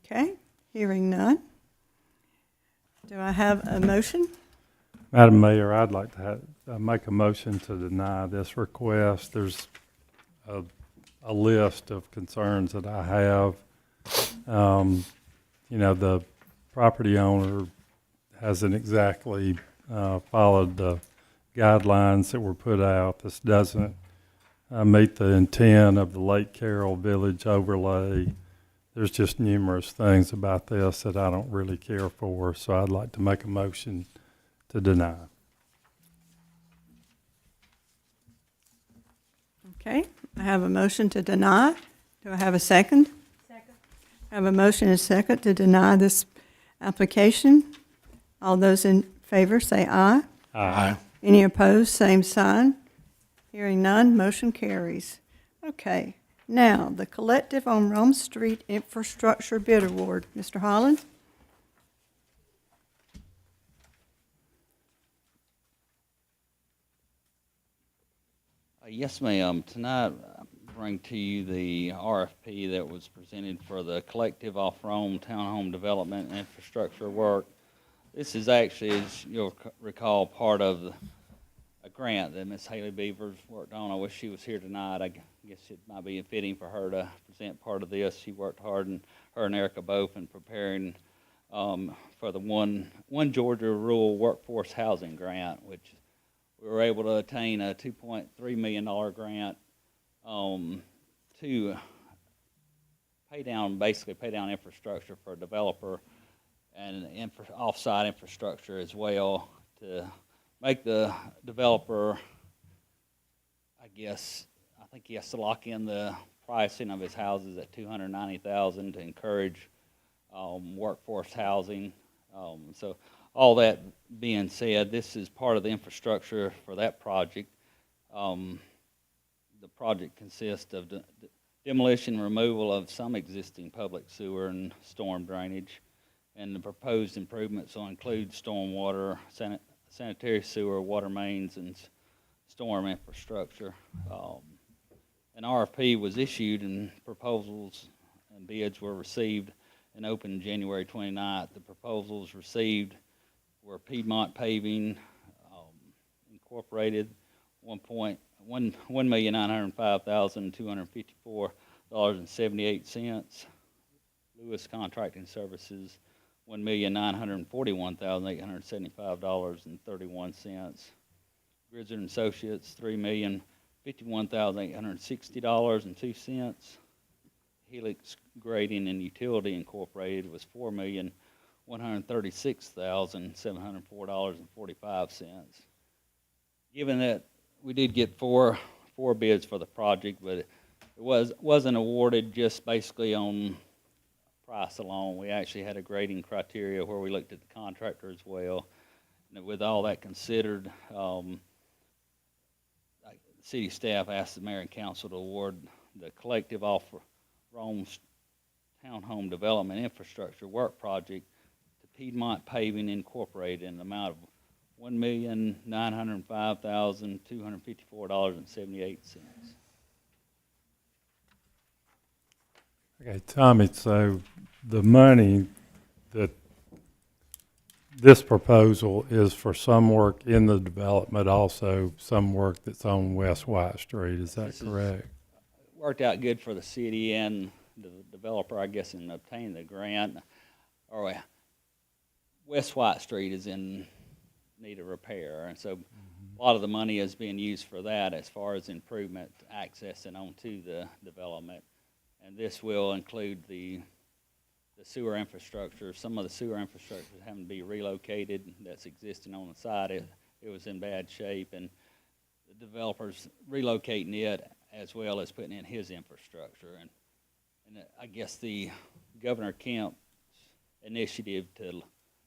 A: Okay, hearing none. Do I have a motion?
E: Madam Mayor, I'd like to make a motion to deny this request. There's a list of concerns that I have. You know, the property owner hasn't exactly followed the guidelines that were put out. This doesn't meet the intent of the Lake Carroll Village overlay. There's just numerous things about this that I don't really care for, so I'd like to make a motion to deny.
A: Okay, I have a motion to deny. Do I have a second? Second. I have a motion and a second to deny this application. All those in favor say aye.
E: Aye.
A: Any opposed, same sign. Hearing none, motion carries. Okay, now the collective on Rome Street Infrastructure Bid Award. Mr. Holland?
B: Yes, ma'am. Tonight, I bring to you the RFP that was presented for the collective off-Rome townhome development and infrastructure work. This is actually, as you'll recall, part of a grant that Ms. Haley Beavers worked on. I wish she was here tonight. I guess it might be fitting for her to present part of this. She worked hard, and her and Erica both, in preparing for the One Georgia Rural Workforce Housing Grant, which we were able to attain a $2.3 million grant to pay down infrastructure for a developer and off-site infrastructure as well to make the developer, I think he has to lock in the pricing of his houses at $290,000 to encourage workforce housing. So all that being said, this is part of the infrastructure for that project. The project consists of demolition and removal of some existing public sewer and storm drainage, and the proposed improvements will include stormwater, sanitary sewer, water mains, and storm infrastructure. An RFP was issued, and proposals and bids were received and opened January 29th. The proposals received were Piedmont Paving, Incorporated, $1,905,254.78. Lewis Contracting Services, $1,941,875.31. Grizzard and Associates, $3,051,860.02. Helix Grading and Utility Incorporated was $4,136,704.45. Given that we did get four bids for the project, but it wasn't awarded just basically on price alone. We actually had a grading criteria where we looked at the contractor as well. And with all that considered, city staff asked the mayor and council to award the collective off-Rome's townhome development infrastructure work project to Piedmont Paving Incorporated in the amount of $1,905,254.78.
E: Okay, Tommy, so the money that this proposal is for some work in the development, also some work that's on West White Street, is that correct?
B: Worked out good for the city and the developer, I guess, in obtaining the grant. West White Street is in need of repair, and so a lot of the money is being used for that as far as improvement accessing onto the development. And this will include the the sewer infrastructure. Some of the sewer infrastructure is having to be relocated that's existing on the site. It was in bad shape, and the developer's relocating it as well as putting in his infrastructure. And I guess the Governor Kemp's initiative to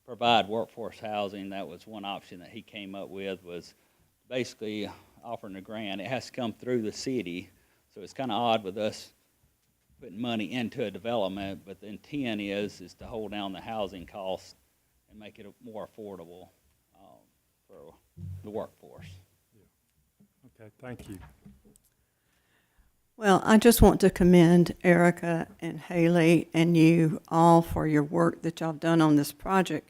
B: provide workforce housing, that was one option that he came up with, was basically offering a grant. It has to come through the city, so it's kind of odd with us putting money into a development, but the intent is to hold down the housing costs and make it more affordable for the workforce.
E: Okay, thank you.
A: Well, I just want to commend Erica and Haley and you all for your work that y'all have done on this project.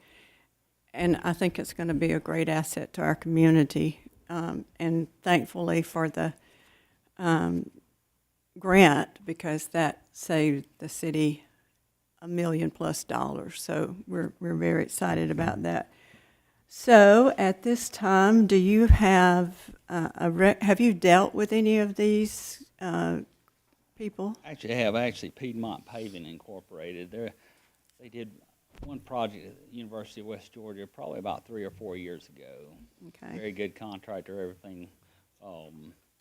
A: And I think it's going to be a great asset to our community. And thankfully for the grant, because that saved the city $1 million+. So we're very excited about that. So at this time, do you have have you dealt with any of these people?
B: Actually Piedmont Paving Incorporated. They did one project at the University of West Georgia probably about 3 or 4 years ago.
A: Okay.
B: Very good contractor. Everything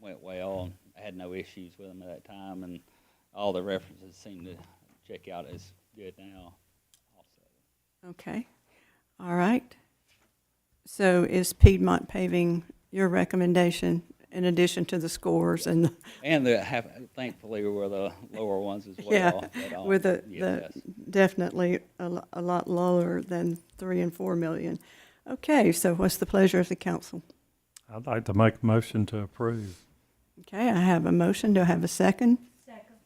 B: went well. I had no issues with them at that time, and all the references seem to check out as good now also.
A: Okay. All right. So is Piedmont Paving your recommendation in addition to the scores and
B: thankfully were the lower ones as well.
A: yeah, with the definitely a lot lower than 3 and 4 million. Okay, so what's the pleasure of the council?
E: I'd like to make a motion to approve.
A: Okay, I have a motion. Do I have a second?
D: Second.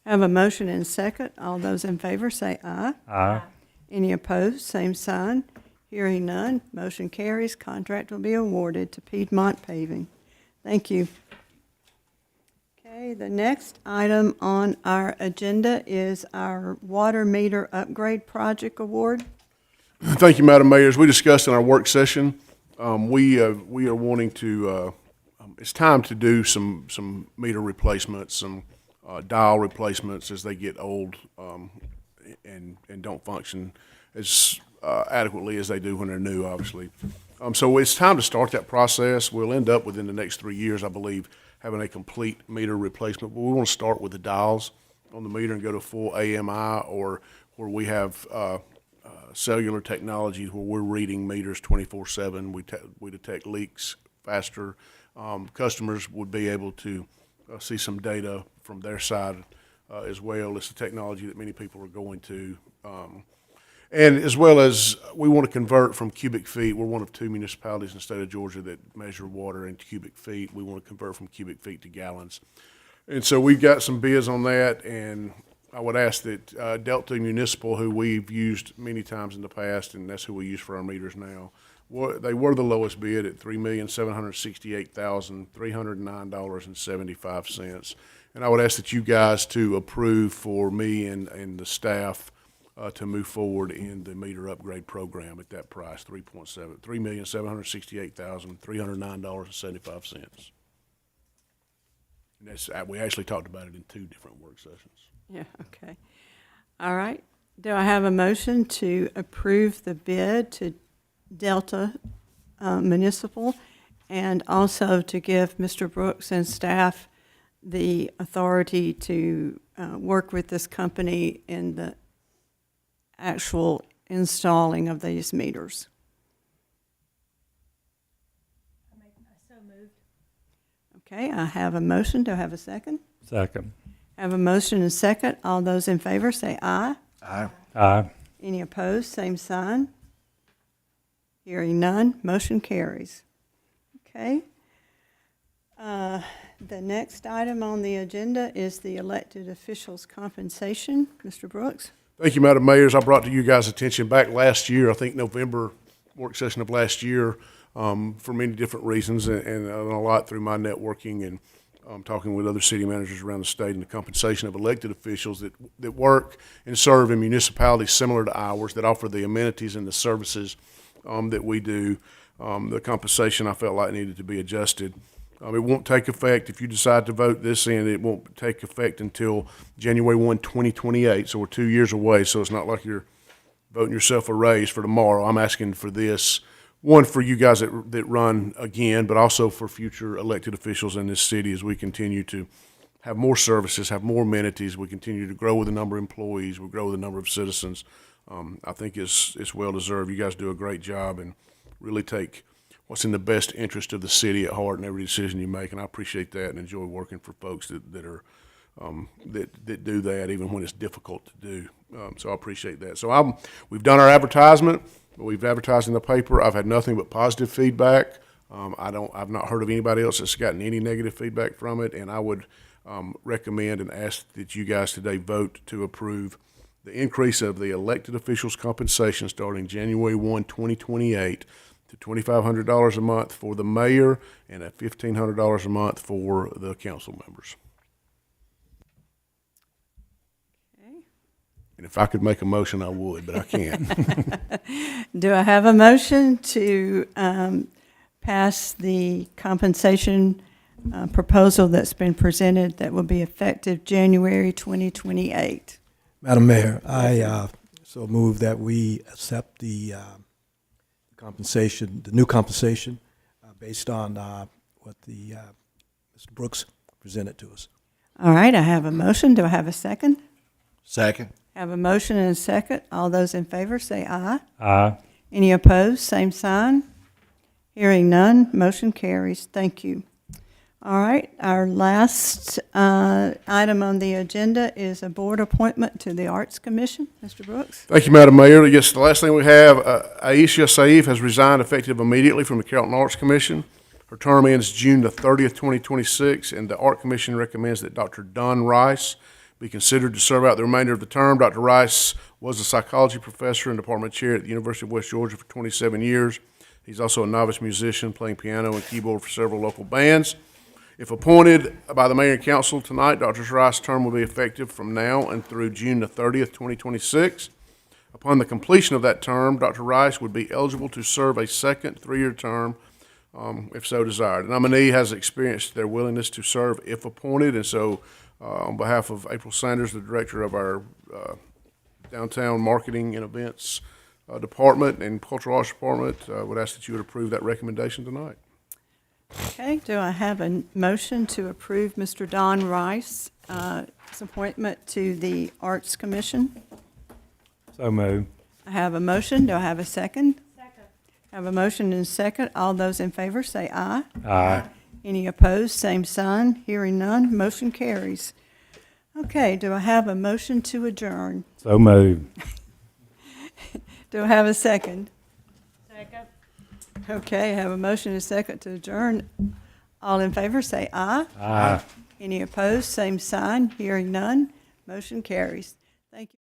A: I have a motion and second. All those in favor say aye.
E: Aye.
A: Any opposed? Same sign. Hearing none, motion carries. Contract will be awarded to Piedmont Paving. Thank you. Okay, the next item on our agenda is our water meter upgrade project award.
G: Thank you, Madam Mayor. As we discussed in our work session, we are wanting to, it's time to do some meter replacements, some dial replacements as they get old and don't function as adequately as they do when they're new, obviously. So it's time to start that process. We'll end up within the next 3 years, I believe, having a complete meter replacement. But we want to start with the dials on the meter and go to full AMI, or where we have cellular technology where we're reading meters 24/7. We detect leaks faster. Customers would be able to see some data from their side as well. It's the technology that many people are going to. And as well as we want to convert from cubic feet. We're one of 2 municipalities in the state of Georgia that measure water in cubic feet. We want to convert from cubic feet to gallons. And so we've got some bids on that, and I would ask that Delta Municipal, who we've used many times in the past, and that's who we use for our meters now, they were the lowest bid at $3,768,309.75. And I would ask that you guys to approve for me and the staff to move forward in the meter upgrade program at that price, $3,768,309.75. And that's, we actually talked about it in 2 different work sessions.
A: Yeah, okay. All right. Do I have a motion to approve the bid to Delta Municipal, and also to give Mr. Brooks and staff the authority to work with this company in the actual installing of these meters?
D: So moved.
A: Okay, I have a motion. Do I have a second?
E: Second.
A: I have a motion and second. All those in favor say aye.
C: Aye.
E: Aye.
A: Any opposed? Same sign. Hearing none, motion carries. Okay. The next item on the agenda is the elected officials' compensation. Mr. Brooks?
G: Thank you, Madam Mayor. As I brought to you guys' attention back last year, I think November work session of last year, for many different reasons, and a lot through my networking and talking with other city managers around the state, and the compensation of elected officials that work and serve in municipalities similar to ours, that offer the amenities and the services that we do. The compensation I felt like needed to be adjusted. It won't take effect if you decide to vote this in. It won't take effect until January 1, 2028. So we're 2 years away. So it's not like you're voting yourself a raise for tomorrow. I'm asking for this, one, for you guys that run again, but also for future elected officials in this city as we continue to have more services, have more amenities. We continue to grow with the number of employees. We grow with the number of citizens. I think it's well deserved. You guys do a great job and really take what's in the best interest of the city at heart in every decision you make, and I appreciate that and enjoy working for folks that do that even when it's difficult to do. So I appreciate that. So we've done our advertisement. We've advertised in the paper. I've had nothing but positive feedback. I've not heard of anybody else that's gotten any negative feedback from it, and I would recommend and ask that you guys today vote to approve the increase of the elected officials' compensation starting January 1, 2028 to $2,500 a month for the mayor and at $1,500 a month for the council members.
A: Okay.
G: And if I could make a motion, I would, but I can't.
A: Do I have a motion to pass the compensation proposal that's been presented that will be effective January 2028?
F: Madam Mayor, I so move that we accept the compensation, the new compensation, based on what the Mr. Brooks presented to us.
A: All right, I have a motion. Do I have a second?
C: Second.
A: Have a motion and a second. All those in favor say aye.
E: Aye.
A: Any opposed, same sign. Hearing none, motion carries. Thank you. All right, our last item on the agenda is a board appointment to the Arts Commission. Mr. Brooks?
G: Thank you, Madam Mayor. Yes, the last thing we have, Aisha Saif has resigned effective immediately from the Carrollton Arts Commission. Her term ends June the 30th, 2026, and the Art Commission recommends that Dr. Don Rice be considered to serve out the remainder of the term. Dr. Rice was a psychology professor and department chair at the University of West Georgia for 27 years. He's also a novice musician, playing piano and keyboard for several local bands. If appointed by the mayor and council tonight, Dr. Rice's term will be effective from now and through June the 30th, 2026. Upon the completion of that term, Dr. Rice would be eligible to serve a second 3-year term, if so desired. The nominee has experienced their willingness to serve if appointed, and so on behalf of April Sanders, the director of our downtown marketing and events department and cultural arts department, would ask that you would approve that recommendation tonight.
A: Okay, do I have a motion to approve Mr. Don Rice's appointment to the Arts Commission?
E: So moved.
A: I have a motion. Do I have a second? Second. I have a motion and a second. All those in favor say aye.
E: Aye.
A: Any opposed, same sign. Hearing none, motion carries. Okay, do I have a motion to adjourn?
E: So moved.
A: Do I have a second?
D: Second.
A: Okay, I have a motion and a second to adjourn. All in favor say aye.
E: Aye.
A: Any opposed, same sign. Hearing none, motion carries. Thank you.